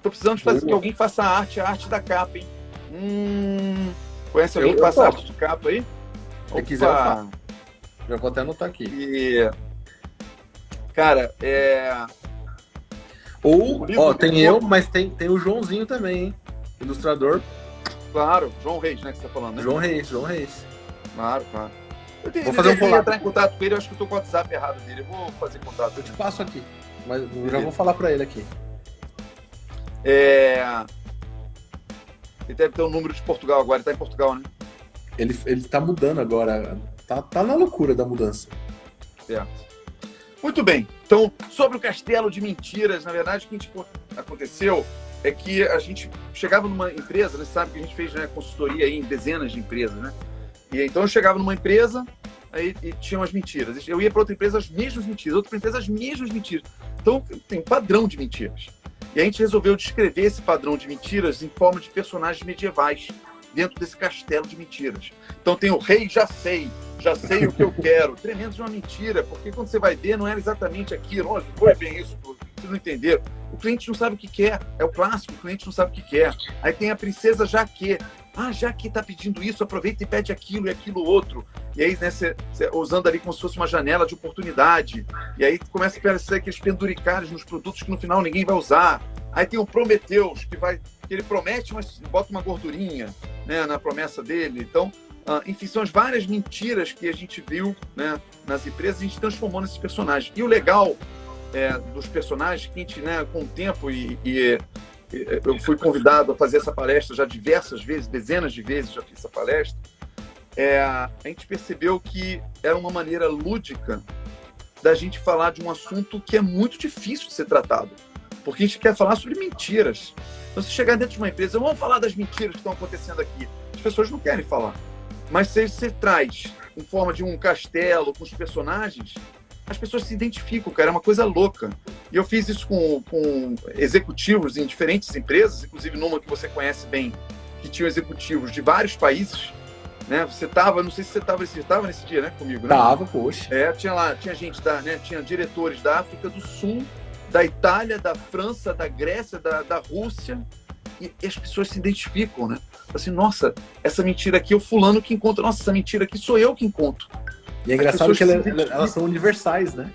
Tô precisando de que alguém faça a arte da capa, hein? Conhece alguém que faça a arte de capa aí? Se quiser, eu faço. Já vou até anotar aqui. Cara, tem eu, mas tem o Joãozinho também, hein? Ilustrador. Claro, João Reis, né, que você tá falando, né? João Reis. Claro. Vou fazer um collab. Entrar em contato com ele, eu acho que eu tô com o WhatsApp errado dele. Eu vou fazer contato. Eu te passo aqui, mas eu já vou falar pra ele aqui. Ele deve ter o número de Portugal agora, ele tá em Portugal, né? ele tá mudando agora. Tá na loucura da mudança. Certo. Muito bem. Então, sobre o castelo de mentiras, na verdade, o que aconteceu é que a gente chegava numa empresa, né, sabe que a gente fez, né, consultoria aí em dezenas de empresas, né? E então eu chegava numa empresa, aí e tinha umas mentiras. Eu ia para outra empresa, as mesmas mentiras. Outra empresa, as mesmas mentiras. Então, tem um padrão de mentiras. E a gente resolveu descrever esse padrão de mentiras em forma de personagens medievais dentro desse castelo de mentiras. Então tem o rei já sei o que eu quero. Tremendo de uma mentira, porque quando você vai ver, não era exatamente aquilo. Não foi bem isso, vocês não entenderam. O cliente não sabe o que quer. É o clássico, o cliente não sabe o que quer. Aí tem a princesa Jaque. Ah, Jaque está pedindo isso, aproveita e pede aquilo e aquilo outro. E aí, né, você usando ali como se fosse uma janela de oportunidade. E aí começa a aparecer aqueles penduricários nos produtos que no final ninguém vai usar. Aí tem o Prometeus, que ele promete, mas bota uma gordurinha, né, na promessa dele. Então, enfim, são as várias mentiras que a gente viu, né, nas empresas, a gente transformou nesses personagens. E o legal dos personagens, que a gente, né, com o tempo, eu fui convidado a fazer essa palestra já diversas vezes, dezenas de vezes já fiz essa palestra, a gente percebeu que era uma maneira lúdica da gente falar de um assunto que é muito difícil de ser tratado. Porque a gente quer falar sobre mentiras. Então, se chegar dentro de uma empresa, vamos falar das mentiras que estão acontecendo aqui. As pessoas não querem falar. Mas se você traz em forma de um castelo, com os personagens, as pessoas se identificam, cara. É uma coisa louca. E eu fiz isso com executivos em diferentes empresas, inclusive numa que você conhece bem, que tinha executivos de vários países. Né? Você estava, não sei se você estava nesse dia, né, comigo, né? Tava, poxa. Tinha gente tinha diretores da África do Sul, da Itália, da França, da Grécia, da Rússia, e as pessoas se identificam, né? Assim, nossa, essa mentira aqui é o fulano que encontra, nossa, essa mentira aqui sou eu que encontro. E é engraçado que elas são universais, né?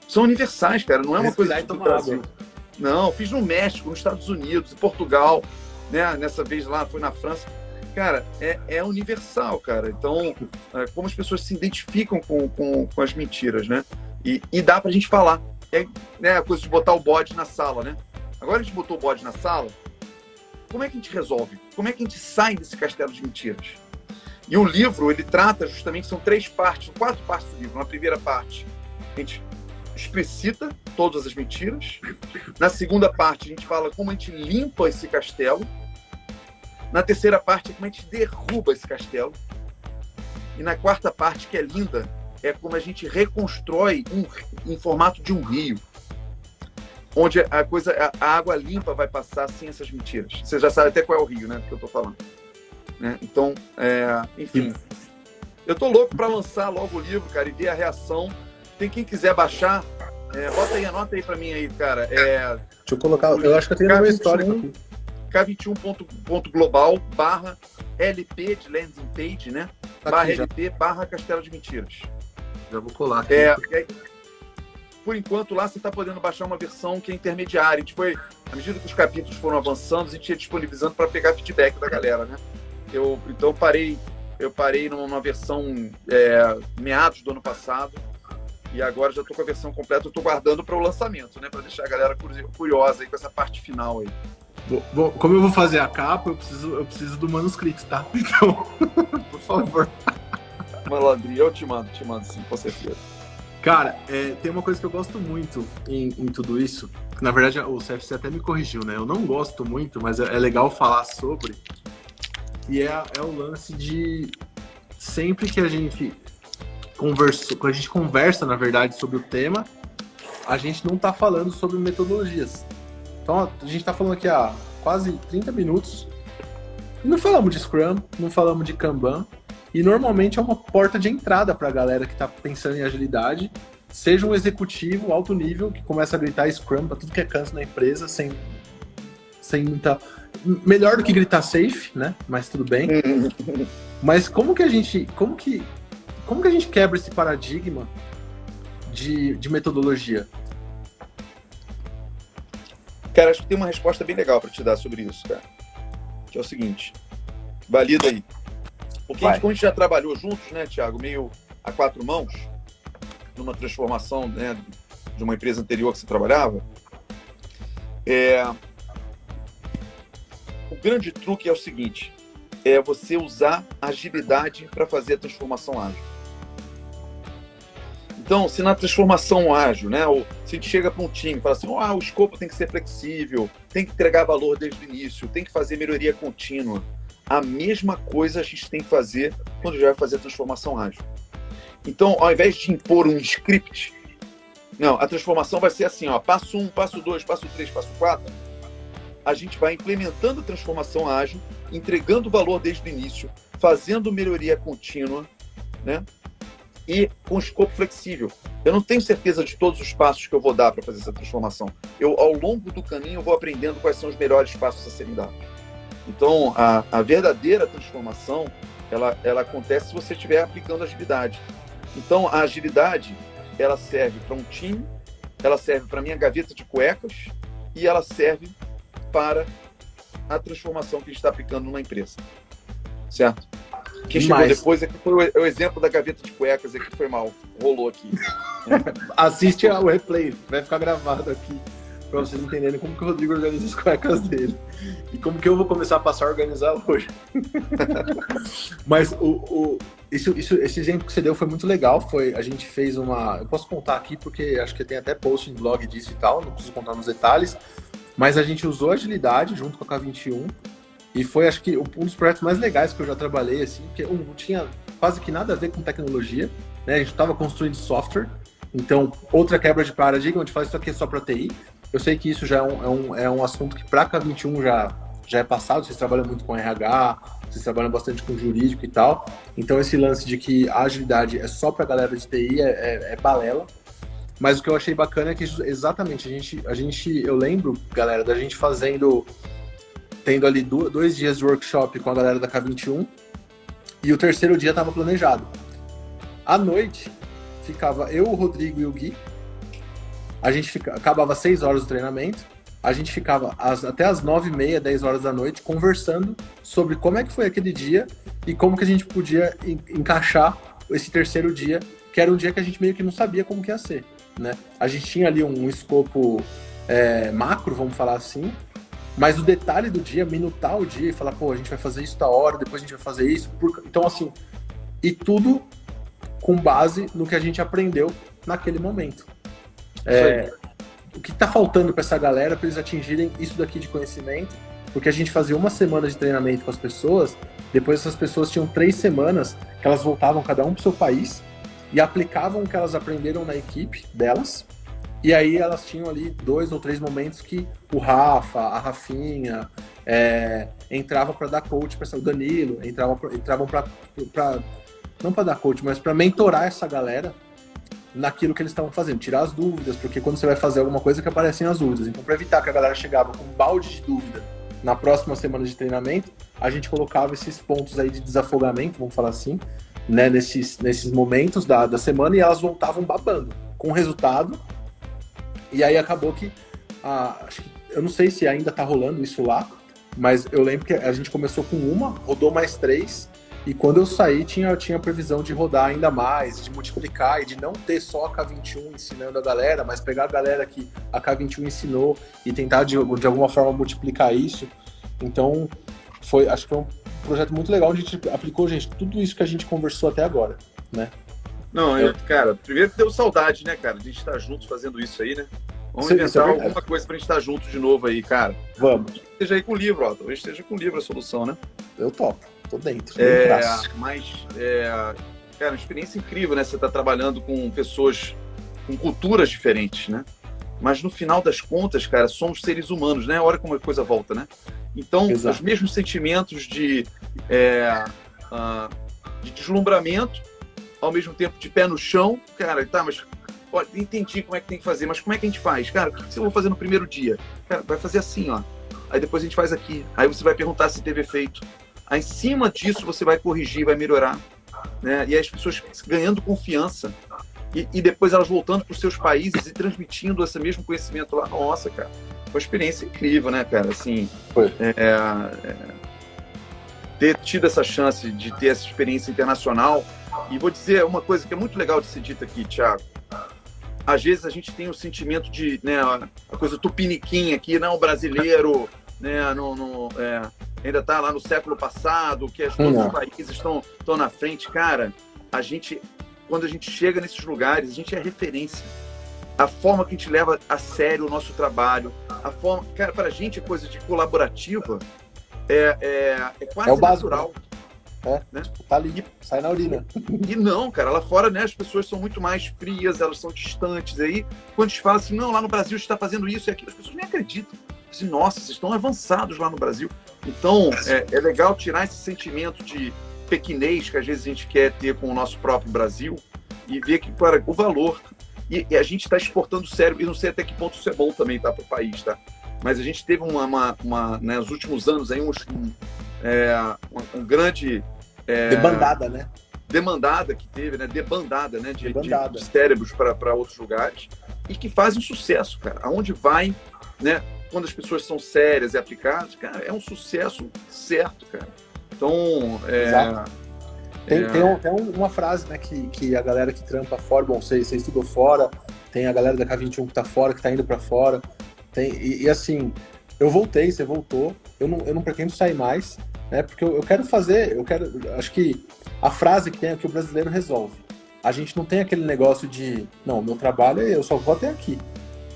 São universais, cara, não é uma coisa do Brasil. Água. Não, fiz no México, nos Estados Unidos, em Portugal, né? Nessa vez lá, foi na França. Cara, é universal, cara. Então, como as pessoas se identificam com as mentiras, né? E dá pra gente falar. Né, a coisa de botar o bode na sala, né? Agora a gente botou o bode na sala, como é que a gente resolve? Como é que a gente sai desse castelo de mentiras? E o livro, ele trata justamente, são 4 partes do livro. Na primeira parte, a gente explicita todas as mentiras. Na segunda parte, a gente fala como a gente limpa esse castelo. Na terceira parte, é como a gente derruba esse castelo. E na quarta parte, que é linda, é como a gente reconstrói em formato de um rio, onde a água limpa vai passar sem essas mentiras. Você já sabe até qual é o rio, né, que eu tô falando. Né? Então, enfim, eu tô louco para lançar logo o livro, cara, e ver a reação. Tem quem quiser baixar, anota aí para mim aí, cara. Deixa eu colocar, eu acho que eu tenho no meu histórico aqui. K21.global/LP de landing page, né? /LP/Castelo de Mentiras. Já vou colar aqui. Por enquanto, lá você está podendo baixar uma versão que é intermediária. À medida que os capítulos foram avançando, a gente ia disponibilizando para pegar feedback da galera, né? Então eu parei numa versão meados do ano passado e agora já estou com a versão completa. Eu estou guardando para o lançamento, né? Para deixar a galera curiosa aí com essa parte final aí. Bom, como eu vou fazer a capa, eu preciso do manuscrito, tá? Então, por favor. Malandrinho, eu te mando sim, com certeza. Cara, tem uma coisa que eu gosto muito em tudo isso. Na verdade, o CFC até me corrigiu, né? Eu não gosto muito, mas é legal falar sobre. E é o lance de sempre que a gente conversa, na verdade, sobre o tema, a gente não tá falando sobre metodologias. Então, a gente tá falando aqui há quase 30 minutos. E não falamos de Scrum, não falamos de Kanban. E normalmente é uma porta de entrada para a galera que está pensando em agilidade, seja um executivo alto nível que começa a gritar Scrum para tudo que é canto na empresa, sem muita... Melhor do que gritar safe, né? Mas tudo bem. Mas como que a gente quebra esse paradigma de metodologia? Cara, acho que tem uma resposta bem legal para te dar sobre isso, cara. Que é o seguinte, valida aí. Porque como a gente já trabalhou juntos, né, Thiago, meio a 4 mãos, numa transformação, né, de uma empresa anterior que você trabalhava, o grande truque é o seguinte, é você usar agilidade para fazer a transformação ágil. Então, se na transformação ágil, né, ou se a gente chega para um time e fala assim, o escopo tem que ser flexível, tem que entregar valor desde o início, tem que fazer melhoria contínua, a mesma coisa a gente tem que fazer quando já vai fazer a transformação ágil. Então, ao invés de impor um script, não, a transformação vai ser assim, passo 1, passo 2, passo 3, passo 4, a gente vai implementando a transformação ágil, entregando valor desde o início, fazendo melhoria contínua, né? E com escopo flexível. Eu não tenho certeza de todos os passos que eu vou dar para fazer essa transformação. Eu, ao longo do caminho, vou aprendendo quais são os melhores passos a serem dados. Então, a verdadeira transformação, ela acontece se você estiver aplicando agilidade. Então, a agilidade, ela serve para um time, ela serve para a minha gaveta de cuecas e ela serve para a transformação que a gente está aplicando numa empresa. Certo? Quem chegou depois foi o exemplo da gaveta de cuecas que foi mal, rolou aqui. Assiste o replay, vai ficar gravado aqui para vocês entenderem como que o Rodrigo organiza as cuecas dele e como que eu vou começar a passar a organizar hoje. Mas esse exemplo que você deu foi muito legal. A gente fez eu posso contar aqui porque acho que tem até post em blog disso e tal, não preciso contar nos detalhes, mas a gente usou agilidade junto com a K21. E foi, acho que, um dos projetos mais legais que eu já trabalhei, assim, porque não tinha quase que nada a ver com tecnologia, né? A gente estava construindo software, então, outra quebra de paradigma, a gente faz isso aqui só para TI. Eu sei que isso já é um assunto que para a K21 já é passado, vocês trabalham muito com RH, vocês trabalham bastante com jurídico e tal, então esse lance de que a agilidade é só para a galera de TI é balela. Mas o que eu achei bacana é que, exatamente, eu lembro, galera, da gente tendo ali 2 dias de workshop com a galera da K21 e o terceiro dia estava planejado. À noite, ficava eu, o Rodrigo e o Gui, acabava 6 horas do treinamento, a gente ficava até as 9h30, 10 horas da noite, conversando sobre como é que foi aquele dia e como que a gente podia encaixar esse terceiro dia, que era um dia que a gente meio que não sabia como que ia ser, né? A gente tinha ali um escopo macro, vamos falar assim, mas o detalhe do dia, minutar o dia e falar, a gente vai fazer isso da hora, depois a gente vai fazer isso. Então, assim, e tudo com base no que a gente aprendeu naquele momento. O que está faltando para essa galera, para eles atingirem isso daqui de conhecimento, porque a gente fazia 1 semana de treinamento com as pessoas, depois essas pessoas tinham 3 semanas que elas voltavam cada um para o seu país e aplicavam o que elas aprenderam na equipe delas. E aí elas tinham ali 2 ou 3 momentos que o Rafa, a Rafinha, entrava para dar coach para o Danilo, entravam para não para dar coach, mas para mentorar essa galera naquilo que eles estavam fazendo, tirar as dúvidas, porque quando você vai fazer alguma coisa que aparecem as dúvidas. Então, para evitar que a galera chegava com um balde de dúvida na próxima semana de treinamento, a gente colocava esses pontos aí de desafogamento, vamos falar assim, né, nesses momentos da semana, e elas voltavam babando com o resultado. E aí acabou que, eu não sei se ainda tá rolando isso lá, mas eu lembro que a gente começou com rodou mais 3, e quando eu saí tinha a previsão de rodar ainda mais, de multiplicar e de não ter só a K21 ensinando a galera, mas pegar a galera que a K21 ensinou e tentar de alguma forma multiplicar isso. Então, acho que foi um projeto muito legal, onde a gente aplicou, gente, tudo isso que a gente conversou até agora, né? Não, cara, primeiro que deu saudade, né, cara, de a gente estar juntos fazendo isso aí, né? Vamos inventar alguma coisa pra gente estar juntos de novo aí, cara. Vamos. Esteja aí com o livro, talvez esteja com o livro a solução, né? Eu topo, tô dentro. Cara, uma experiência incrível, né? Você tá trabalhando com pessoas com culturas diferentes, né? Mas no final das contas, cara, somos seres humanos, né? Olha como a coisa volta, né? Então, Exato. Os mesmos sentimentos de deslumbramento, ao mesmo tempo de pé no chão, cara, mas olha, entendi como é que tem que fazer, mas como é que a gente faz? Cara, o que eu vou fazer no primeiro dia? Cara, vai fazer assim, ó. Aí depois a gente faz aqui. Aí você vai perguntar se teve efeito. Aí em cima disso você vai corrigir, vai melhorar, né? E aí as pessoas ganhando confiança e depois elas voltando para os seus países e transmitindo esse mesmo conhecimento lá. Nossa, cara, foi uma experiência incrível, né, cara? Assim, ter tido essa chance de ter essa experiência internacional. E vou dizer uma coisa que é muito legal de ser dita aqui, Thiago. Às vezes a gente tem o sentimento de, né, a coisa tupiniquim aqui, não, brasileiro, né, ainda está lá no século passado, que todos os países estão na frente. Cara, quando a gente chega nesses lugares, a gente é referência. A forma que a gente leva a sério o nosso trabalho, a forma, cara, para a gente é coisa de colaborativa, é quase o básico, natural. Né? Tá ali, sai na urina. E não, cara, lá fora, né, as pessoas são muito mais frias, elas são distantes. Aí, quando a gente fala assim, não, lá no Brasil a gente está fazendo isso e aquilo, as pessoas nem acreditam. Assim, nossa, vocês estão avançados lá no Brasil. Então, é legal tirar esse sentimento de pequinês que às vezes a gente quer ter com o nosso próprio Brasil e ver que, cara, o valor. E a gente está exportando cérebro, e não sei até que ponto isso é bom também, tá, para o país, tá? Mas a gente teve né, nos últimos anos aí um grande... Debandada, né? Demandada que teve, né? Debandada, né? De cérebros para outros lugares e que fazem sucesso, cara. Aonde vai, né? Quando as pessoas são sérias e aplicadas, cara, é um sucesso certo, cara. Então, Exato. Tem uma frase, né, que a galera que trampa fora, bom, você estudou fora, tem a galera da K21 que tá fora, que tá indo para fora, e assim, eu voltei, você voltou, eu não pretendo sair mais, né, porque eu quero fazer, acho que a frase que tem é que o brasileiro resolve. A gente não tem aquele negócio de, não, meu trabalho eu só vou até aqui.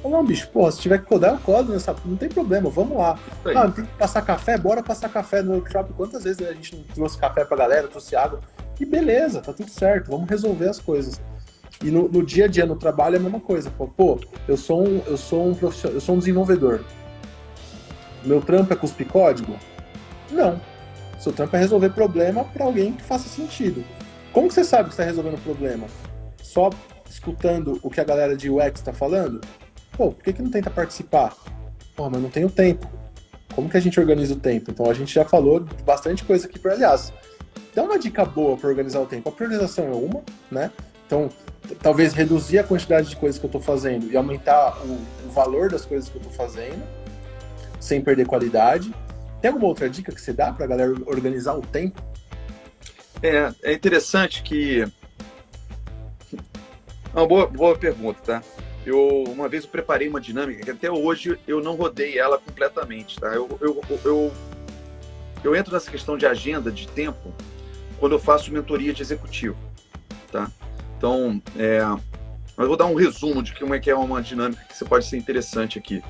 Não, bicho, porra, se tiver que codar, eu codo, não tem problema, vamos lá. Ah, tem que passar café, bora passar café no workshop. Quantas vezes a gente não trouxe café pra galera, trouxe água? E beleza, tá tudo certo, vamos resolver as coisas. E no dia a dia, no trabalho, é a mesma coisa. Pô, eu sou um profissional, eu sou um desenvolvedor. Meu trampo é cuspir código? Não. Seu trampo é resolver problema para alguém que faça sentido. Como que você sabe que está resolvendo o problema? Só escutando o que a galera de UX está falando? Pô, por que não tenta participar? Pô, mas não tenho tempo. Como que a gente organiza o tempo? Então a gente já falou de bastante coisa aqui, aliás, dá uma dica boa para organizar o tempo. A priorização é uma, né? Então, talvez reduzir a quantidade de coisas que eu estou fazendo e aumentar o valor das coisas que eu estou fazendo, sem perder qualidade. Tem alguma outra dica que você dá para a galera organizar o tempo? É interessante que... Uma boa pergunta, tá? Uma vez eu preparei uma dinâmica que até hoje eu não rodei ela completamente, tá? Eu entro nessa questão de agenda, de tempo, quando eu faço mentoria de executivo, tá? Então, mas eu vou dar um resumo de como é que é uma dinâmica que você pode ser interessante aqui.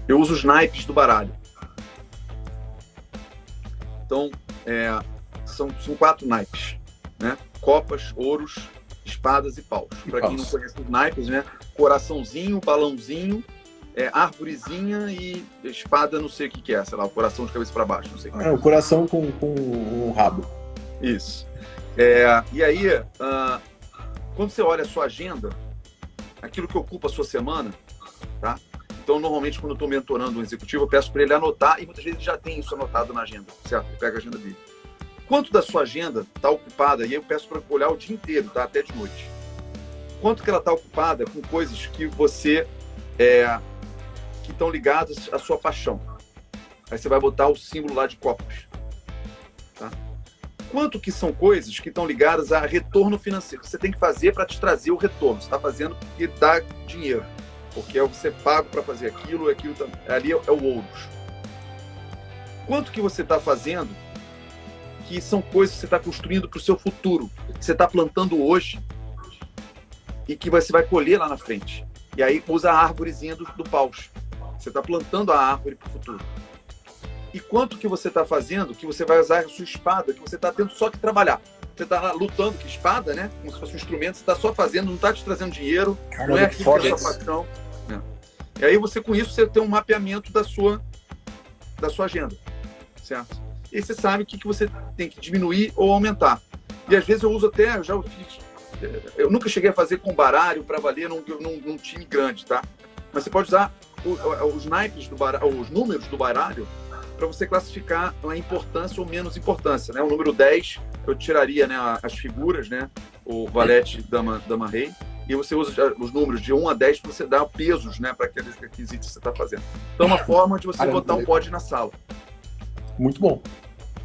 Eu uso os naipes do baralho. Então, são 4 naipes, né? Copas, ouros, espadas e paus. Para quem não conhece os naipes, né? Coraçãozinho, balãozinho, árvorezinha e espada, não sei o que é, sei lá, o coração de cabeça para baixo, não sei. O coração com um rabo. Isso. E aí, quando você olha a sua agenda, aquilo que ocupa a sua semana, tá? Então, normalmente, quando eu estou mentorando um executivo, eu peço para ele anotar, e muitas vezes já tem isso anotado na agenda, certo? Eu pego a agenda dele. Quanto da sua agenda está ocupada, e aí eu peço para olhar o dia inteiro, tá? Até de noite. Quanto que ela está ocupada com coisas que você... que estão ligadas à sua paixão. Aí você vai botar o símbolo lá de copas. Tá? Quanto que são coisas que estão ligadas a retorno financeiro? Você tem que fazer para te trazer o retorno. Você está fazendo porque dá dinheiro. Porque você paga para fazer aquilo, ali é o ouros. Quanto que você está fazendo que são coisas que você está construindo para o seu futuro, que você está plantando hoje e que você vai colher lá na frente. E aí usa a árvorezinha do paus. Você está plantando a árvore para o futuro. E quanto que você está fazendo que você vai usar a sua espada, que você está tendo só que trabalhar. Você está lá lutando com espada, né? Como se fosse um instrumento, você está só fazendo, não está te trazendo dinheiro, não é aquilo que é a sua paixão. E aí com isso você tem um mapeamento da sua agenda, certo? E você sabe o que você tem que diminuir ou aumentar. E às vezes eu uso até, eu nunca cheguei a fazer com baralho para valer num time grande, tá? Mas você pode usar os naipes do baralho, os números do baralho, para você classificar a importância ou menos importância, né? O número 10, eu tiraria, né, as figuras, né? O valete, dama, rei. E você usa os números de 1 a 10 para você dar pesos, né, para aqueles requisitos que você está fazendo. Então, é uma forma de você botar um pod na sala. Muito bom.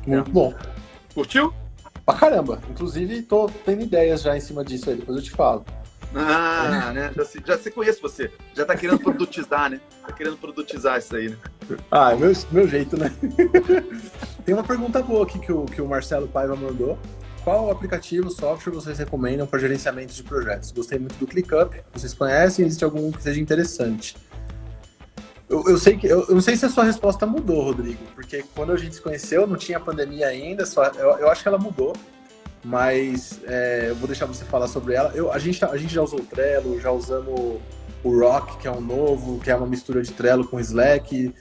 Muito bom. Curtiu? Pra caramba. Inclusive, tô tendo ideias já em cima disso aí, depois eu te falo. Né? Já se conhece você. Já tá querendo produtizar, né? Tá querendo produtizar isso aí, né? Ah, é meu jeito, né? Tem uma pergunta boa aqui que o Marcelo Paiva mandou. Qual aplicativo, software vocês recomendam para gerenciamento de projetos? Gostei muito do ClickUp. Vocês conhecem? Existe algum que seja interessante? Eu não sei se a sua resposta mudou, Rodrigo, porque quando a gente se conheceu não tinha pandemia ainda. Eu acho que ela mudou, mas eu vou deixar você falar sobre ela. A gente já usou o Trello, já usamos o Rock, que é um novo, que é uma mistura de Trello com Slack.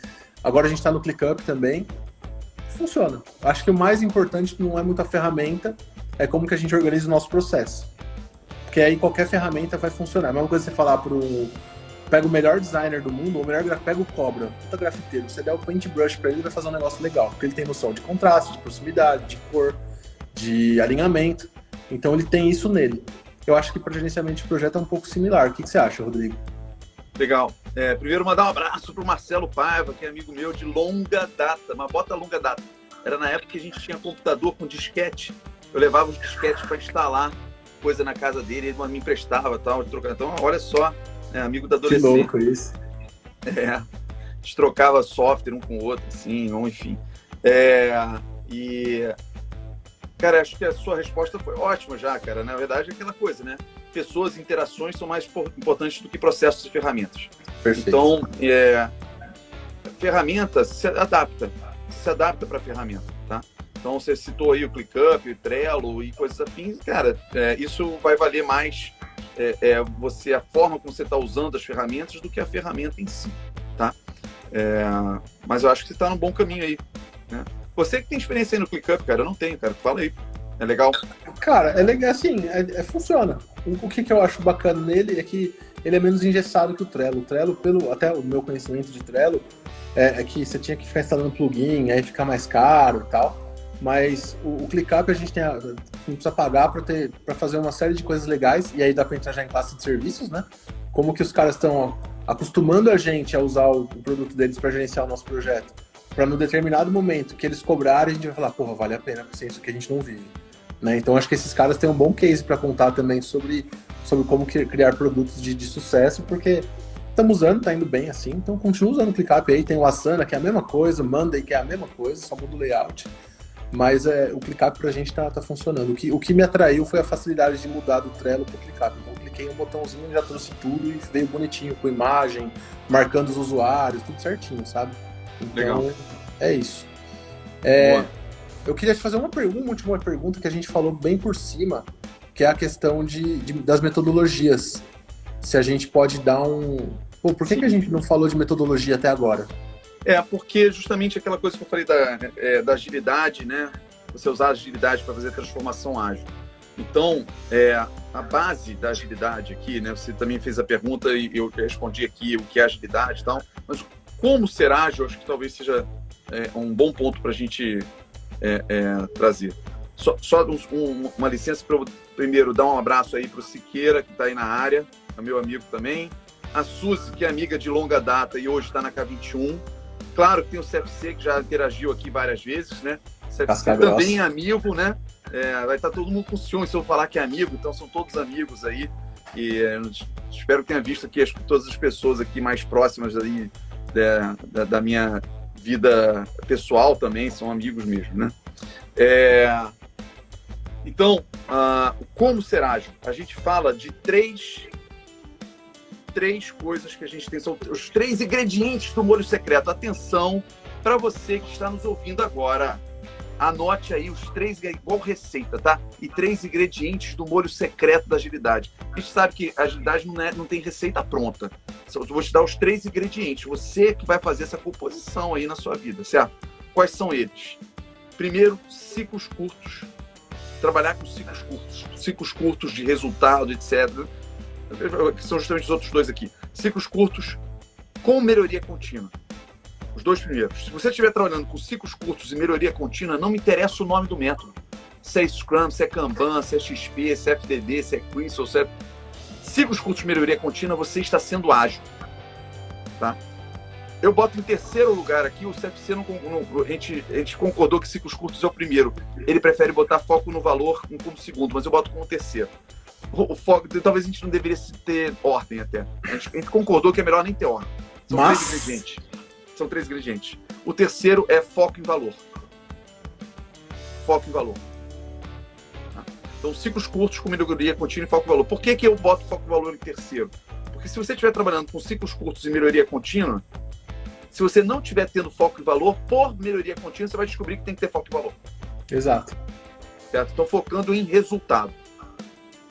Agora a gente está no ClickUp também. Funciona. Acho que o mais importante não é muita ferramenta, é como que a gente organiza o nosso processo. Porque aí qualquer ferramenta vai funcionar. A mesma coisa você falar pega o melhor designer do mundo, ou pega o Cobra, puta grafiteiro, você der o paintbrush pra ele vai fazer um negócio legal, porque ele tem noção de contraste, de proximidade, de cor, de alinhamento. Então ele tem isso nele. Eu acho que para gerenciamento de projeto é um pouco similar. O que você acha, Rodrigo? Legal. Primeiro mandar um abraço pro Marcelo Paiva, que é amigo meu de longa data, mas bota longa data. Era na época que a gente tinha computador com disquete. Eu levava os disquetes para instalar coisa na casa dele, ele me emprestava e tal, então olha só, amigo da adolescência. Que louco isso. A gente trocava software um com o outro, assim, ou enfim. Cara, acho que a sua resposta foi ótima já, cara. Na verdade, é aquela coisa, né? Pessoas e interações são mais importantes do que processos e ferramentas. Perfeito. Então, ferramenta se adapta para a ferramenta, tá? Então, você citou aí o ClickUp, o Trello e coisas afins. Cara, isso vai valer mais a forma como você está usando as ferramentas do que a ferramenta em si, tá? Mas eu acho que você está num bom caminho aí, né? Você que tem experiência aí no ClickUp, cara, eu não tenho, cara. Fala aí. É legal? Cara, é legal, assim, funciona. O que eu acho bacana nele é que ele é menos engessado que o Trello. O Trello, até o meu conhecimento de Trello, é que você tinha que ficar instalando plugin, aí fica mais caro e tal. Mas o ClickUp a gente não precisa pagar para fazer uma série de coisas legais, e aí dá para entrar já em classe de serviços, né? Como que os caras estão acostumando a gente a usar o produto deles para gerenciar o nosso projeto. Para no determinado momento que eles cobrarem, a gente vai falar, porra, vale a pena, porque sem isso que a gente não vive. Né? Então acho que esses caras têm um bom case para contar também sobre como criar produtos de sucesso, porque estamos usando, tá indo bem assim, então continua usando o ClickUp aí, tem o Asana, que é a mesma coisa, o Monday, que é a mesma coisa, só muda o layout. Mas o ClickUp pra gente tá funcionando. O que me atraiu foi a facilidade de mudar do Trello pro ClickUp. Então eu cliquei um botãozinho e já trouxe tudo e veio bonitinho, com imagem, marcando os usuários, tudo certinho, sabe? Então, legal. É isso. Eu queria te fazer uma última pergunta que a gente falou bem por cima, que é a questão das metodologias. Se a gente pode dar por que a gente não falou de metodologia até agora? Porque justamente aquela coisa que eu falei da agilidade, né? Você usar a agilidade para fazer transformação ágil. Então, a base da agilidade aqui, né? Você também fez a pergunta e eu respondi aqui o que é agilidade e tal, mas como ser ágil, acho que talvez seja um bom ponto para a gente trazer. Só uma licença para eu primeiro dar um abraço aí para o Siqueira, que está aí na área, é meu amigo também. A Suzy, que é amiga de longa data e hoje está na K21. Claro que tem o CFC, que já interagiu aqui várias vezes, né? O CFC também é amigo, né? Vai estar todo mundo com ciúme se eu falar que é amigo, então são todos amigos aí. E espero que tenha visto aqui todas as pessoas aqui mais próximas aí da minha vida pessoal também, são amigos mesmo, né? Então, como ser ágil? A gente fala de três coisas que a gente tem, são os 3 ingredientes do molho secreto. Atenção para você que está nos ouvindo agora. Anote aí os 3, igual receita, tá? E 3 ingredientes do molho secreto da agilidade. A gente sabe que a agilidade não tem receita pronta. Eu vou te dar os 3 ingredientes. Você que vai fazer essa composição aí na sua vida, certo? Quais são eles? Primeiro, ciclos curtos. Trabalhar com ciclos curtos. Ciclos curtos de resultado, etc. Que são justamente os outros 2 aqui. Ciclos curtos com melhoria contínua. Os 2 primeiros. Se você estiver trabalhando com ciclos curtos e melhoria contínua, não me interessa o nome do método. Se é Scrum, se é Kanban, se é XP, se é FDD, se é Crystal, se é... Ciclos curtos de melhoria contínua, você está sendo ágil. Tá? Eu boto em terceiro lugar aqui, o CFC a gente concordou que ciclos curtos é o primeiro. Ele prefere botar foco no valor como segundo, mas eu boto como terceiro. O foco, talvez a gente não deveria ter ordem até. A gente concordou que é melhor nem ter ordem. São 3 ingredientes. São 3 ingredientes. O terceiro é foco em valor. Foco em valor. Então, ciclos curtos com melhoria contínua e foco em valor. Por que eu boto foco em valor em terceiro? Porque se você estiver trabalhando com ciclos curtos e melhoria contínua, se você não estiver tendo foco em valor, por melhoria contínua, você vai descobrir que tem que ter foco em valor. Exato. Certo? Então, focando em resultado.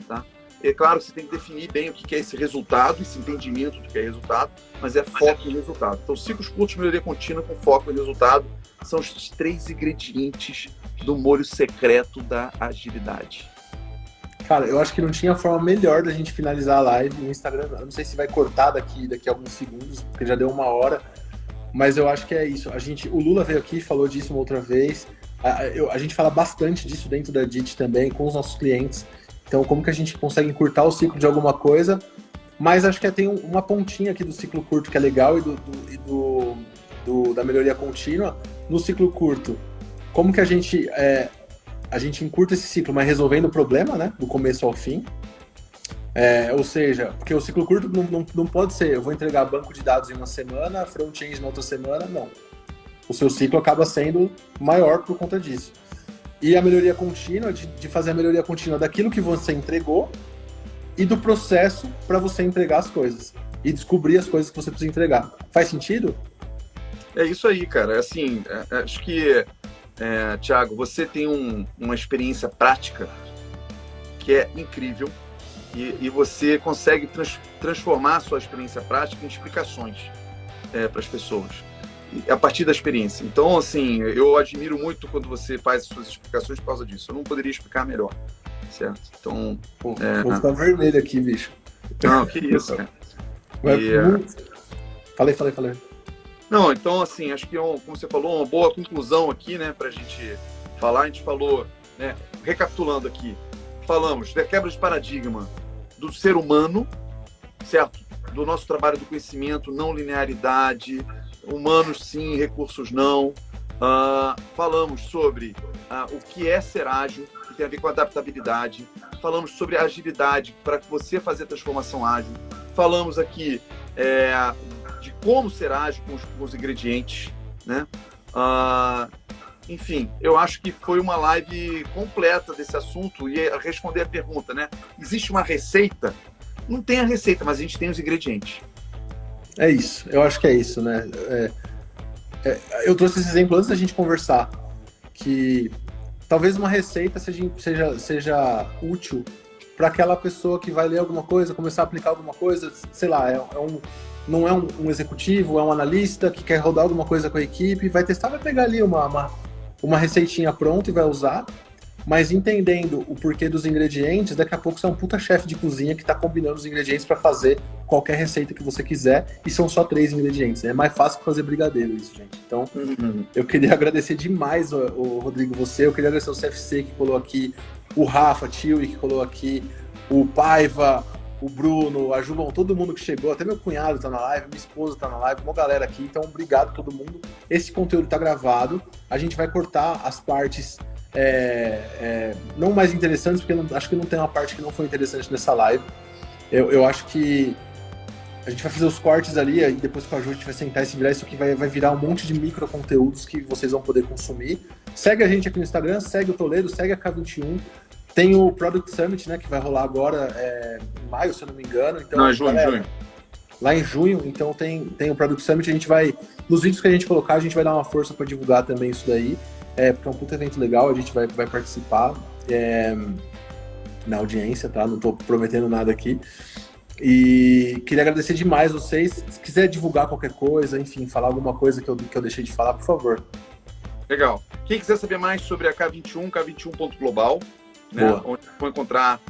Tá? É claro que você tem que definir bem o que é esse resultado, esse entendimento do que é resultado, mas é foco em resultado. Então, ciclos curtos, melhoria contínua com foco em resultado são os 3 ingredientes do molho secreto da agilidade. Cara, eu acho que não tinha forma melhor da gente finalizar a live no Instagram. Eu não sei se vai cortar daqui a alguns segundos, porque já deu 1 hora, mas eu acho que é isso. O Lula veio aqui e falou disso uma outra vez. A gente fala bastante disso dentro da DIT também, com os nossos clientes. Então, como que a gente consegue encurtar o ciclo de alguma coisa, mas acho que tem uma pontinha aqui do ciclo curto que é legal e da melhoria contínua. No ciclo curto, como que a gente encurta esse ciclo, mas resolvendo o problema, né, do começo ao fim. Ou seja, porque o ciclo curto não pode ser, eu vou entregar banco de dados em uma semana, front-end na outra semana, não. O seu ciclo acaba sendo maior por conta disso. E a melhoria contínua, de fazer a melhoria contínua daquilo que você entregou e do processo para você entregar as coisas. E descobrir as coisas que você precisa entregar. Faz sentido? É isso aí, cara. Assim, acho que, Thiago, você tem uma experiência prática que é incrível e você consegue transformar a sua experiência prática em explicações para as pessoas. A partir da experiência. Então, assim, eu admiro muito quando você faz as suas explicações por causa disso. Eu não poderia explicar melhor, certo? Então... Vou ficar vermelho aqui, bicho. Não, que isso, cara. Falei. Não, então, assim, acho que, como você falou, uma boa conclusão aqui, né, pra gente falar. A gente falou, né, recapitulando aqui, falamos da quebra de paradigma do ser humano, certo? Do nosso trabalho do conhecimento, não linearidade, humanos sim, recursos não. Falamos sobre o que é ser ágil, que tem a ver com adaptabilidade. Falamos sobre agilidade para você fazer a transformação ágil. Falamos aqui de como ser ágil com os ingredientes, né? Enfim, eu acho que foi uma live completa desse assunto e responder a pergunta, né? Existe uma receita? Não tem a receita, mas a gente tem os ingredientes. É isso, eu acho que é isso, né? Eu trouxe esse exemplo antes da gente conversar, que talvez uma receita seja útil para aquela pessoa que vai ler alguma coisa, começar a aplicar alguma coisa, sei lá, não é um executivo, é um analista que quer rodar alguma coisa com a equipe, vai testar, vai pegar ali uma receitinha pronta e vai usar, mas entendendo o porquê dos ingredientes, daqui a pouco você é um puta chefe de cozinha que está combinando os ingredientes para fazer qualquer receita que você quiser, e são só 3 ingredientes. É mais fácil que fazer brigadeiro isso, gente. Então, eu queria agradecer demais o Rodrigo, eu queria agradecer o CFC que colou aqui, o Rafa, Tio, que colou aqui, o Paiva, o Bruno, a Jubão, todo mundo que chegou, até meu cunhado tá na live, minha esposa tá na live, uma galera aqui, então obrigado a todo mundo. Esse conteúdo tá gravado, a gente vai cortar as partes não mais interessantes, porque acho que não tem uma parte que não foi interessante nessa live. Eu acho que a gente vai fazer os cortes ali, e depois com a Ju a gente vai sentar e se virar, isso aqui vai virar um monte de micro conteúdos que vocês vão poder consumir. Segue a gente aqui no Instagram, segue o Toledo, segue a K21. Tem o Product Summit, né, que vai rolar agora em maio, se eu não me engano. Então, não, junho. Lá em junho, então tem o Product Summit, a gente vai, nos vídeos que a gente colocar, a gente vai dar uma força para divulgar também isso daí, porque é um puto evento legal, a gente vai participar na audiência, tá? Não tô prometendo nada aqui. E queria agradecer demais vocês. Se quiser divulgar qualquer coisa, enfim, falar alguma coisa que eu deixei de falar, por favor. Legal. Quem quiser saber mais sobre a K21, K21.global, né, onde vão encontrar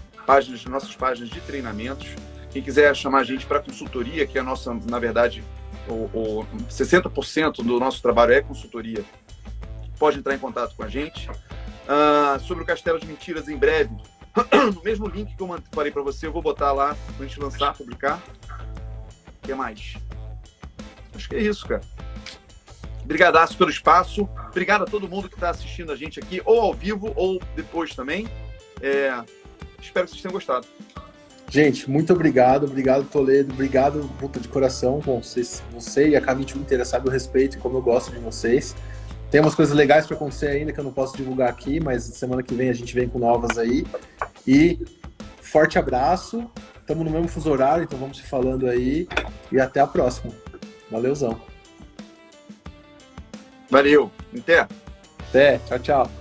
nossas páginas de treinamentos. Quem quiser chamar a gente para consultoria, que é a nossa, na verdade, o 60% do nosso trabalho é consultoria, pode entrar em contato com a gente. Sobre o Castelo de Mentiras, em breve, no mesmo link que eu falei para você, eu vou botar lá para a gente lançar, publicar. O que mais? Acho que é isso, cara. Brigadaço pelo espaço. Obrigado a todo mundo que está assistindo a gente aqui, ou ao vivo, ou depois também. Espero que vocês tenham gostado. Gente, muito obrigado. Obrigado, Toledo. Obrigado, puta, de coração. Bom, você e a K21 inteira sabem o respeito e como eu gosto de vocês. Tem umas coisas legais para acontecer ainda que eu não posso divulgar aqui, mas semana que vem a gente vem com novas aí. E forte abraço. Estamos no mesmo fuso horário, então vamos se falando aí. E até a próxima. Valeuzão. Valeu. Até. Até. Tchau, tchau.